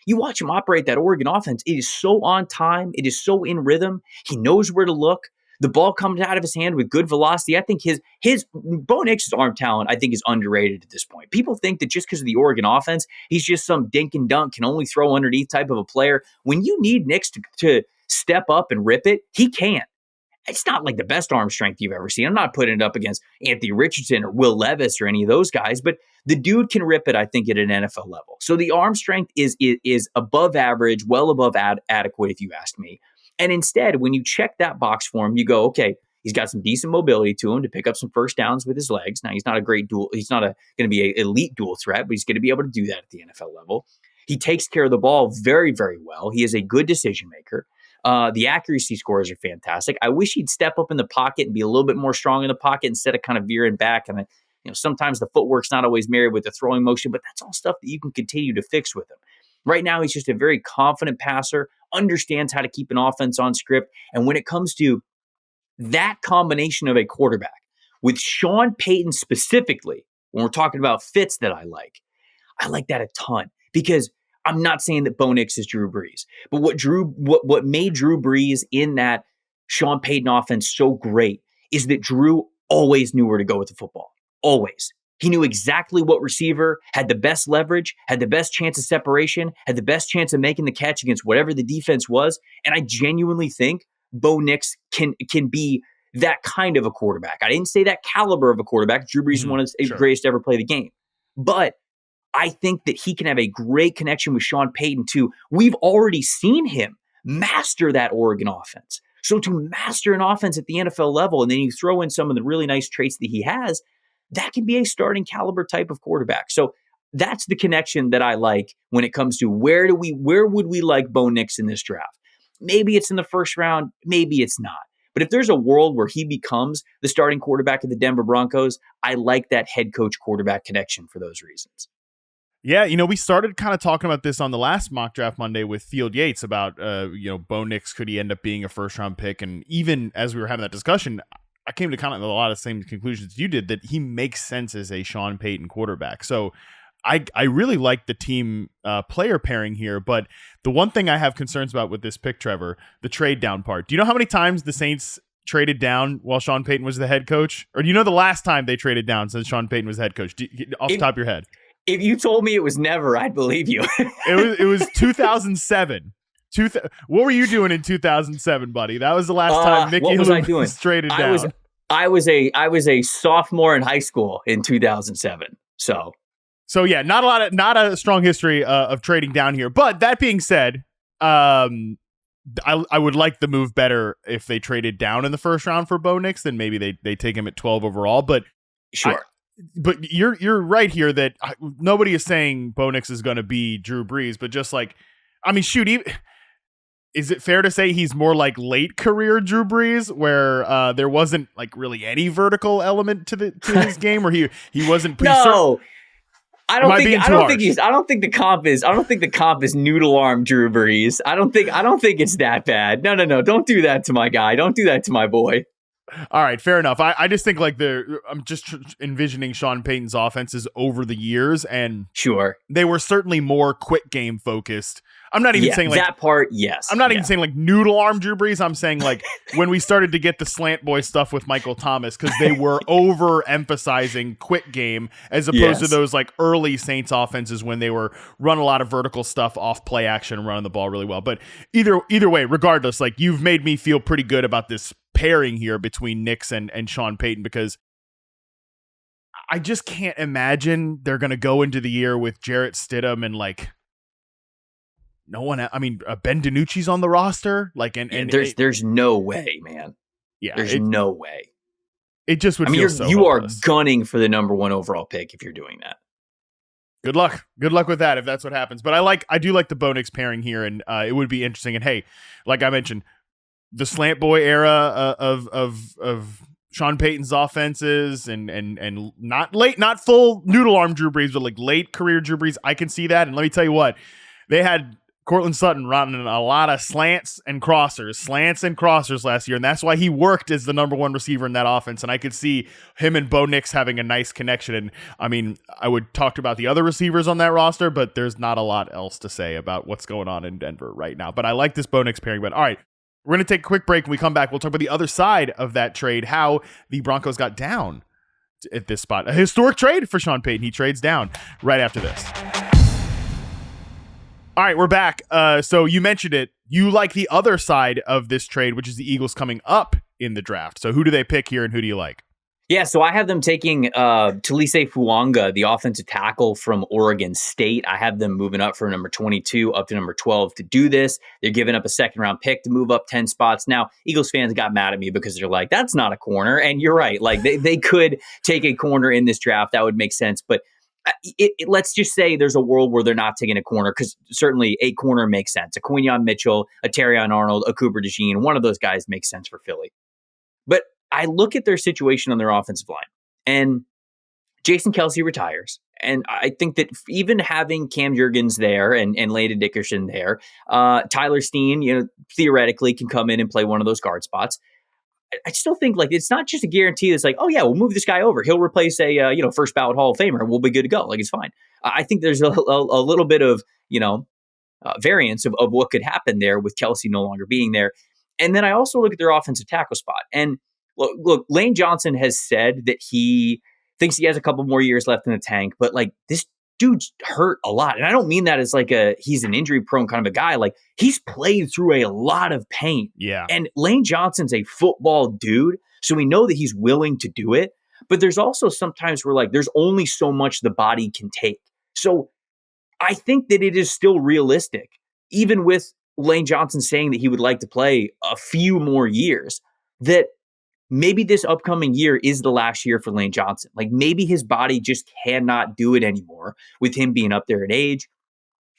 Speaker 2: You watch him operate that Oregon offense. It is so on time. It is so in rhythm. He knows where to look. The ball comes out of his hand with good velocity. I think his Bo Nix's arm talent, I think, is underrated at this point. People think that just because of the Oregon offense, he's just some dink and dunk, can only throw underneath type of a player. When you need Nix to step up and rip it, he can. It's not like the best arm strength you've ever seen. I'm not putting it up against Anthony Richardson or Will Levis or any of those guys, but the dude can rip it, I think, at an NFL level. So the arm strength is above average, well above adequate, if you ask me. And instead, when you check that box for him, you go, okay, He's got some decent mobility to him to pick up some first downs with his legs. Now, he's not a great dual. He's not going to be an elite dual threat, but he's going to be able to do that at the NFL level. He takes care of the ball very, very well. He is a good decision maker. The accuracy scores are fantastic. I wish he'd step up in the pocket and be a little bit more strong in the pocket instead of kind of veering back. And sometimes the footwork's not always married with the throwing motion, but that's all stuff that you can continue to fix with him. Right now, he's just a very confident passer, understands how to keep an offense on script. And when it comes to that combination of a quarterback with Sean Payton specifically, when we're talking about fits that I like that a ton, because I'm not saying that Bo Nix is Drew Brees, but what made Drew Brees in that Sean Payton offense so great is that Drew always knew where to go with the football. Always. He knew exactly what receiver had the best leverage, had the best chance of separation, had the best chance of making the catch against whatever the defense was. And I genuinely think Bo Nix can be that kind of a quarterback. I didn't say that caliber of a quarterback. Drew Brees is one of the greatest to ever play the game. But I think that he can have a great connection with Sean Payton too. We've already seen him master that Oregon offense. So to master an offense at the NFL level, and then you throw in some of the really nice traits that he has, that can be a starting caliber type of quarterback. So that's the connection that I like when it comes to where would we like Bo Nix in this draft? Maybe it's in the first round, maybe it's not. But if there's a world where he becomes the starting quarterback of the Denver Broncos, I like that head coach quarterback connection for those reasons.
Speaker 1: Yeah, we started kind of talking about this on the last Mock Draft Monday with Field Yates about, Bo Nix, could he end up being a first-round pick? And even as we were having that discussion, I came to kind of a lot of the same conclusions you did, that he makes sense as a Sean Payton quarterback. So I really like the team player pairing here, but the one thing I have concerns about with this pick, Trevor, the trade down part. Do you know how many times the Saints traded down while Sean Payton was the head coach? Or do you know the last time they traded down since Sean Payton was the head coach? Off the top of your head.
Speaker 2: If you told me it was never, I'd believe you.
Speaker 1: It was 2007. What were you doing in 2007, buddy? That was the last time Mickey was traded down.
Speaker 2: I was a sophomore in high school in 2007. So
Speaker 1: yeah, not a strong history of trading down here. But that being said, I would like the move better if they traded down in the first round for Bo Nix, then maybe they take him at 12 overall. But
Speaker 2: sure.
Speaker 1: But you're right here that nobody is saying Bo Nix is going to be Drew Brees, but just like, I mean, shoot, is it fair to say he's more like late career Drew Brees, where there wasn't like really any vertical element to his game, where he wasn't?
Speaker 2: No, I don't think the comp is noodle arm Drew Brees. I don't think it's that bad. No. Don't do that to my guy. Don't do that to my boy.
Speaker 1: All right, fair enough. I just think I'm just envisioning Sean Payton's offenses over the years, and
Speaker 2: sure,
Speaker 1: they were certainly more quick game focused. I'm not even saying like
Speaker 2: that part. Yes,
Speaker 1: I'm not even saying like noodle arm Drew Brees. I'm saying like when we started to get the slant boy stuff with Michael Thomas, because they were emphasizing quick game as opposed to those like early Saints offenses when they were run a lot of vertical stuff off play action and running the ball really well. But either way, regardless, like you've made me feel pretty good about this pairing here between Nix and Sean Payton, because I just can't imagine they're going to go into the year with Jarrett Stidham and like no one. I mean, Ben DiNucci's on the roster. Like, and
Speaker 2: there's no way, man.
Speaker 1: Yeah,
Speaker 2: there's no way.
Speaker 1: It just would.
Speaker 2: You are gunning for the number 1 overall pick if you're doing that.
Speaker 1: Good luck with that if that's what happens. But I do like the Bo Nix pairing here, and it would be interesting. And hey, like I mentioned, the slant boy era of Sean Payton's offenses and not full noodle arm Drew Brees, but like late career Drew Brees, I can see that. And let me tell you what, they had Cortland Sutton running a lot of slants and crossers last year, and that's why he worked as the number 1 receiver in that offense. And I could see him and Bo Nix having a nice connection. And I mean, I would talk about the other receivers on that roster, but there's not a lot else to say about what's going on in Denver right now. But I like this Bo Nix pairing. But all right, we're going to take a quick break. When we come back, we'll talk about the other side of that trade, how the Broncos got down at this spot. A historic trade for Sean Payton. He trades down right after this. All right, we're back. So you mentioned it. You like the other side of this trade, which is the Eagles coming up in the draft. So who do they pick here and who do you like?
Speaker 2: Yeah, so I have them taking Taliese Fuaga, the offensive tackle from Oregon State. I have them moving up from number 22 up to number 12 to do this. They're giving up a second-round pick to move up 10 spots. Now, Eagles fans got mad at me because they're like, that's not a corner. And you're right. Like, they could take a corner in this draft. That would make sense. But let's just say there's a world where they're not taking a corner, because certainly a corner makes sense. A Quinyon Mitchell, a Terrion Arnold, a Cooper DeJean, one of those guys makes sense for Philly. But I look at their situation on their offensive line, and Jason Kelce retires. And I think that even having Cam Jurgens there and Landon Dickerson there, Tyler Steen, theoretically can come in and play one of those guard spots. I still think like it's not just a guarantee that's like, oh yeah, we'll move this guy over. He'll replace a first ballot Hall of Famer and we'll be good to go. Like, it's fine. I think there's a little bit of variance of what could happen there with Kelce no longer being there. And then I also look at their offensive tackle spot. And look, Lane Johnson has said that he thinks he has a couple more years left in the tank, but like, this dude's hurt a lot. And I don't mean that as like he's an injury prone kind of a guy. Like, he's played through a lot of pain.
Speaker 1: Yeah.
Speaker 2: And Lane Johnson's a football dude. So we know that he's willing to do it. But there's also sometimes where like there's only so much the body can take. So I think that it is still realistic, even with Lane Johnson saying that he would like to play a few more years, that maybe this upcoming year is the last year for Lane Johnson. Like, maybe his body just cannot do it anymore with him being up there in age.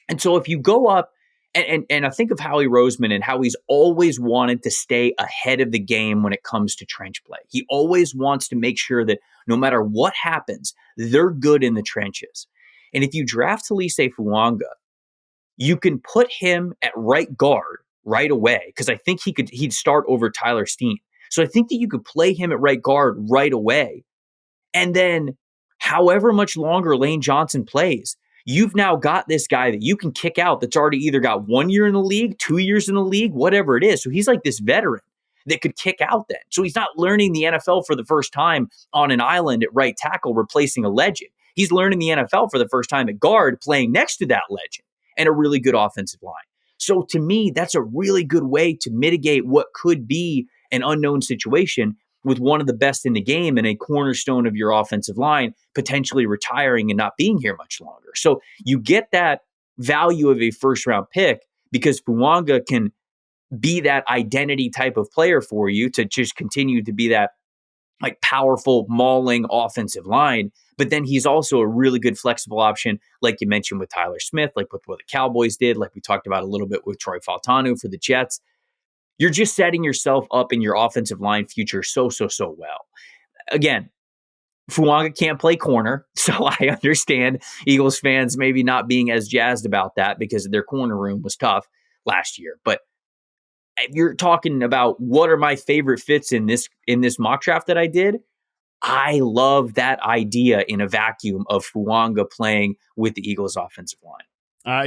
Speaker 2: And so if you go up and I think of Howie Roseman and how he's always wanted to stay ahead of the game when it comes to trench play. He always wants to make sure that no matter what happens, they're good in the trenches. And if you draft Taliese Fuaga, you can put him at right guard right away, because I think he'd start over Tyler Steen. So I think that you could play him at right guard right away. And then however much longer Lane Johnson plays, you've now got this guy that you can kick out that's already either got 1 year in the league, 2 years in the league, whatever it is. So he's like this veteran that could kick out then. So he's not learning the NFL for the first time on an island at right tackle, replacing a legend. He's learning the NFL for the first time at guard, playing next to that legend and a really good offensive line. So to me, that's a really good way to mitigate what could be an unknown situation with one of the best in the game and a cornerstone of your offensive line potentially retiring and not being here much longer. So you get that value of a first round pick because Fuaga can be that identity type of player for you to just continue to be that like powerful, mauling offensive line. But then he's also a really good flexible option, like you mentioned with Tyler Smith, like with what the Cowboys did, like we talked about a little bit with Troy Fautanu for the Jets. You're just setting yourself up in your offensive line future so well. Again, Fuaga can't play corner, so I understand Eagles fans maybe not being as jazzed about that because their corner room was tough last year. But if you're talking about what are my favorite fits in this mock draft that I did, I love that idea in a vacuum of Fuaga playing with the Eagles offensive line.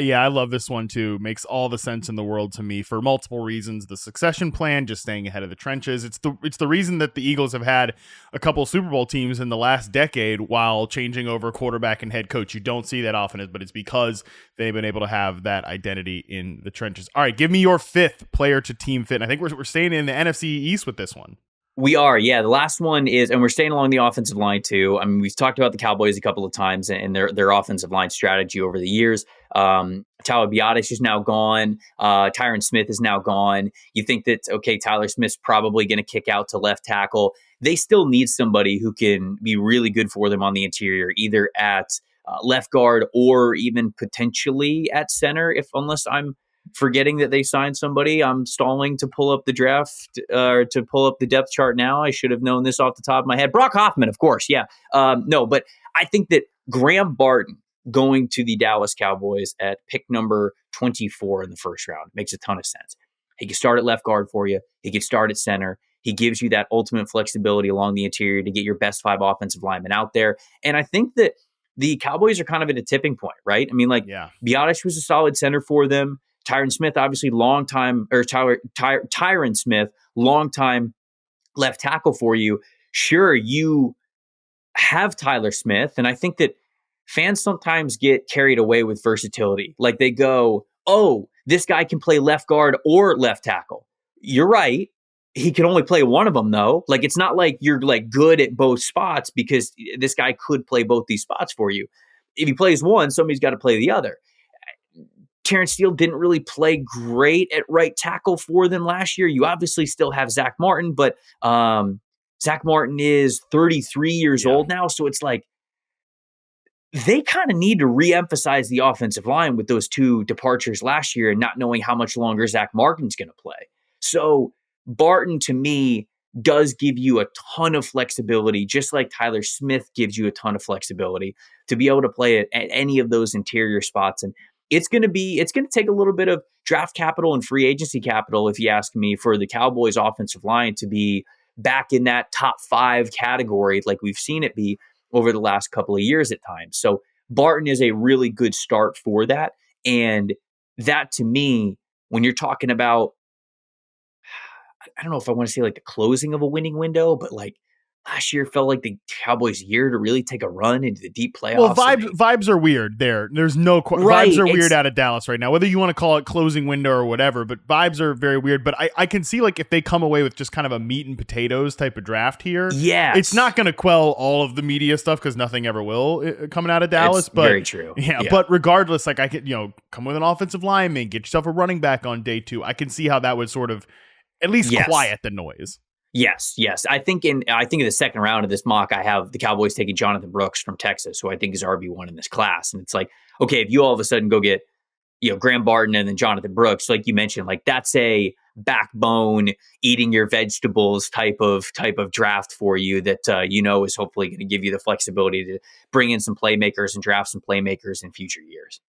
Speaker 1: Yeah, I love this one too. Makes all the sense in the world to me for multiple reasons. The succession plan, just staying ahead of the trenches. It's the reason that the Eagles have had a couple Super Bowl teams in the last decade while changing over quarterback and head coach. You don't see that often, but it's because they've been able to have that identity in the trenches. All right, give me your fifth player to team fit. And I think we're staying in the NFC East with this one.
Speaker 2: We are, yeah. The last one is, and we're staying along the offensive line too. I mean, we've talked about the Cowboys a couple of times and their offensive line strategy over the years. Tyler Biadasz is now gone. Tyron Smith is now gone. You think that, okay, Tyler Smith's probably going to kick out to left tackle. They still need somebody who can be really good for them on the interior, either at left guard or even potentially at center, unless I'm forgetting that they signed somebody. I'm stalling to pull up the draft or to pull up the depth chart now. I should have known this off the top of my head. Brock Hoffman, of course. Yeah. No, but I think that Graham Barton going to the Dallas Cowboys at pick number 24 in the first round makes a ton of sense. He can start at left guard for you. He can start at center. He gives you that ultimate flexibility along the interior to get your best 5 offensive linemen out there. And I think that the Cowboys are kind of at a tipping point, right? I mean, like, Biadasz was a solid center for them. Tyron Smith, obviously Tyron Smith, long-time left tackle for you. Sure, you have Tyler Smith, and I think that fans sometimes get carried away with versatility. Like they go, oh, this guy can play left guard or left tackle. You're right, He can only play one of them though. Like, it's not like you're like good at both spots, because this guy could play both these spots for you. If he plays one, somebody's got to play the other. Terrence Steele didn't really play great at right tackle for them last year. You obviously still have Zach Martin, but Zach Martin is 33 years old now. So it's like, they kind of need to reemphasize the offensive line with those two departures last year and not knowing how much longer Zach Martin's going to play. So Barton, to me, does give you a ton of flexibility, just like Tyler Smith gives you a ton of flexibility to be able to play at any of those interior spots. And it's going to take a little bit of draft capital and free agency capital, if you ask me, for the Cowboys offensive line to be back in that top 5 category like we've seen it be over the last couple of years at times. So Barton is a really good start for that. And that, to me, when you're talking about, I don't know if I want to say like the closing of a winning window, but like last year felt like the Cowboys' year to really take a run into the deep playoffs.
Speaker 1: Well, vibes are weird there. There's no vibes are weird out of Dallas right now, whether you want to call it closing window or whatever, but vibes are very weird. But I can see, like, if they come away with just kind of a meat and potatoes type of draft here, it's not going to quell all of the media stuff, because nothing ever will coming out of Dallas. But
Speaker 2: very true.
Speaker 1: Yeah, but regardless, like, I could, come with an offensive lineman, get yourself a running back on day 2. I can see how that would sort of at least quiet the noise.
Speaker 2: Yes. I think in the second round of this mock, I have the Cowboys taking Jonathan Brooks from Texas, who I think is RB1 in this class. And it's like, okay, if you all of a sudden go get, Graham Barton and then Jonathan Brooks, like you mentioned, like that's a backbone, eating your vegetables type of draft for you that is hopefully going to give you the flexibility to bring in some playmakers and draft some playmakers in future years.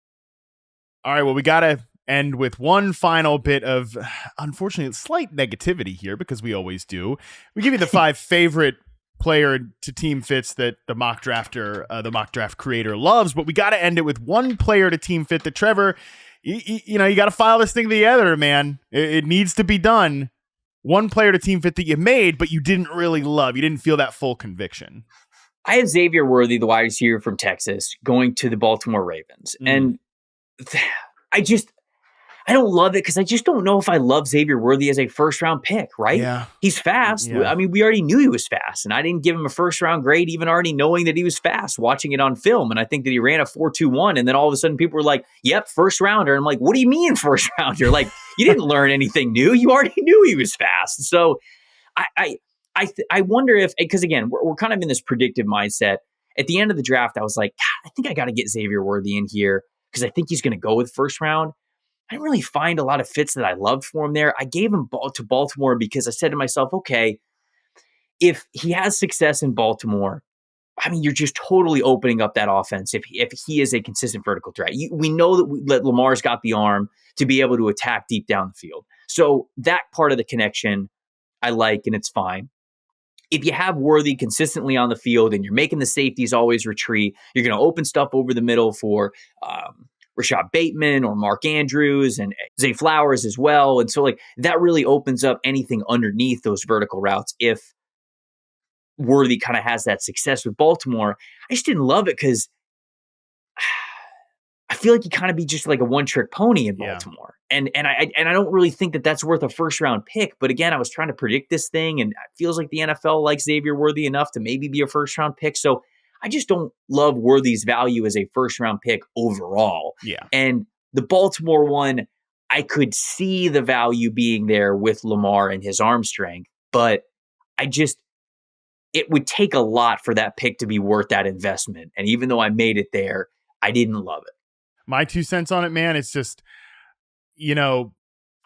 Speaker 1: All right, well, we got to end with one final bit of, unfortunately, slight negativity here, because we always do. We give you the 5 favorite player to team fits that the mock draft creator loves, but we got to end it with one player to team fit that, Trevor, you got to file this thing together, man. It needs to be done. One player to team fit that you made, but you didn't really love. You didn't feel that full conviction.
Speaker 2: I have Xavier Worthy, the wide receiver from Texas, going to the Baltimore Ravens. And I don't love it, because I just don't know if I love Xavier Worthy as a first-round pick, right?
Speaker 1: Yeah.
Speaker 2: He's fast.
Speaker 1: Yeah.
Speaker 2: I mean, we already knew he was fast, and I didn't give him a first-round grade even already knowing that he was fast, watching it on film. And I think that he ran a 4.21, and then all of a sudden people were like, yep, first-rounder. And I'm like, what do you mean first-rounder? Like, you didn't learn anything new. You already knew he was fast. So I wonder if, because again, we're kind of in this predictive mindset. At the end of the draft, I was like, God, I think I got to get Xavier Worthy in here, because I think he's going to go with first round. I didn't really find a lot of fits that I loved for him there. I gave him to Baltimore because I said to myself, okay, if he has success in Baltimore, I mean, you're just totally opening up that offense if he is a consistent vertical threat. We know that Lamar's got the arm to be able to attack deep down the field. So that part of the connection I like, and it's fine. If you have Worthy consistently on the field and you're making the safeties always retreat, you're going to open stuff over the middle for Rashad Bateman or Mark Andrews and Zay Flowers as well. And so like that really opens up anything underneath those vertical routes if Worthy kind of has that success with Baltimore. I just didn't love it because I feel like he kind of be just like a one-trick pony in Baltimore. And I don't really think that that's worth a first-round pick. But again, I was trying to predict this thing, and it feels like the NFL likes Xavier Worthy enough to maybe be a first-round pick. So I just don't love Worthy's value as a first-round pick overall.
Speaker 1: Yeah.
Speaker 2: And the Baltimore one, I could see the value being there with Lamar and his arm strength, but it would take a lot for that pick to be worth that investment. And even though I made it there, I didn't love it.
Speaker 1: My 2 cents on it, man, it's just,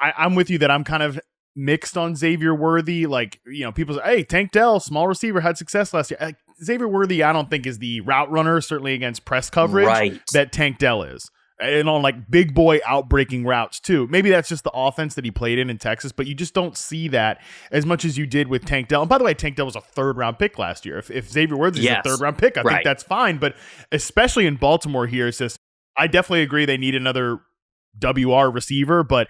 Speaker 1: I'm with you that I'm kind of mixed on Xavier Worthy. Like, people say, hey, Tank Dell, small receiver, had success last year. Xavier Worthy, I don't think is the route runner, certainly against press coverage, that Tank Dell is. And on like big boy outbreaking routes too. Maybe that's just the offense that he played in Texas, but you just don't see that as much as you did with Tank Dell. And by the way, Tank Dell was a 3rd round pick last year. If Xavier Worthy is a 3rd round pick, I think that's fine. But especially in Baltimore here, it's just, I definitely agree they need another WR receiver, but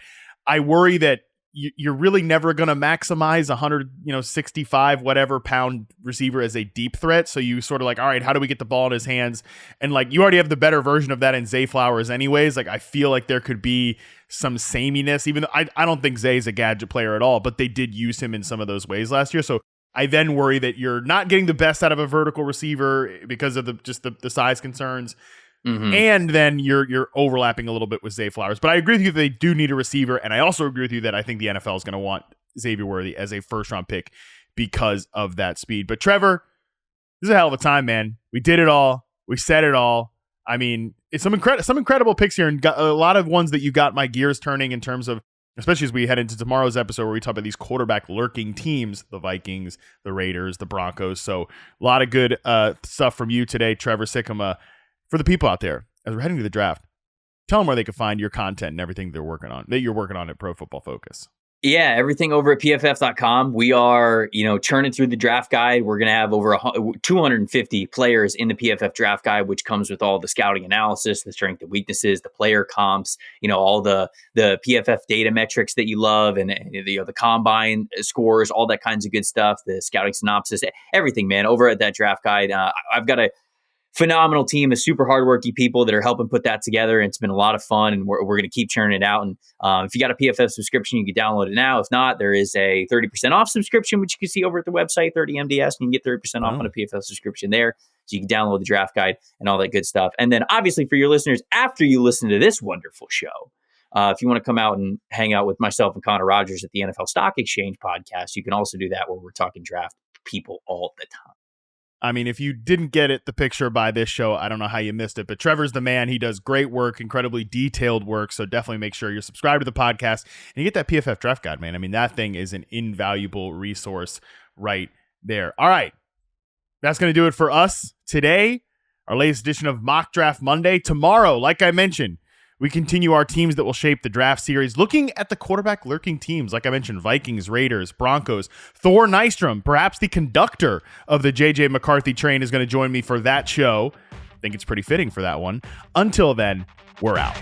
Speaker 1: I worry that you're really never going to maximize 165 whatever pound receiver as a deep threat. So you sort of like, all right, how do we get the ball in his hands? And like, you already have the better version of that in Zay Flowers anyways. Like, I feel like there could be some sameness, even though I don't think Zay's a gadget player at all, but they did use him in some of those ways last year. So I then worry that you're not getting the best out of a vertical receiver because of the size concerns. Mm-hmm. And then you're overlapping a little bit with Zay Flowers. But I agree with you that they do need a receiver. And I also agree with you that I think the NFL is going to want Xavier Worthy as a first-round pick because of that speed. But Trevor, this is a hell of a time, man. We did it all. We said it all. I mean, it's some incredible picks here, and got a lot of ones that you got my gears turning in terms of, especially as we head into tomorrow's episode where we talk about these quarterback lurking teams, the Vikings, the Raiders, the Broncos. So a lot of good stuff from you today, Trevor Sikkema. For the people out there, as we're heading to the draft, tell them where they can find your content and everything that you're working on at Pro Football Focus.
Speaker 2: Yeah, everything over at PFF.com. We are, churning through the draft guide. We're going to have over 250 players in the PFF draft guide, which comes with all the scouting analysis, the strength and weaknesses, the player comps, all the PFF data metrics that you love, and the combine scores, all that kinds of good stuff, the scouting synopsis, everything, man, over at that draft guide. I've got a phenomenal team of super hardworking people that are helping put that together. And it's been a lot of fun, and we're going to keep churning it out. And if you got a PFF subscription, you can download it now. If not, there is a 30% off subscription, which you can see over at the website, 30MDS, and you can get 30% off on a PFF subscription there. So you can download the draft guide and all that good stuff. And then obviously for your listeners, after you listen to this wonderful show, if you want to come out and hang out with myself and Connor Rogers at the NFL Stock Exchange podcast, you can also do that, where we're talking draft people all the time.
Speaker 1: I mean, if you didn't get the picture by this show, I don't know how you missed it, but Trevor's the man. He does great work, incredibly detailed work. So definitely make sure you're subscribed to the podcast and you get that PFF draft guide, man. I mean, that thing is an invaluable resource right there. All right. That's going to do it for us today. Our latest edition of Mock Draft Monday. Tomorrow, like I mentioned, we continue our teams that will shape the draft series, looking at the quarterback lurking teams. Like I mentioned, Vikings, Raiders, Broncos. Thor Nystrom, perhaps the conductor of the JJ McCarthy train, is going to join me for that show. I think it's pretty fitting for that one. Until then, we're out.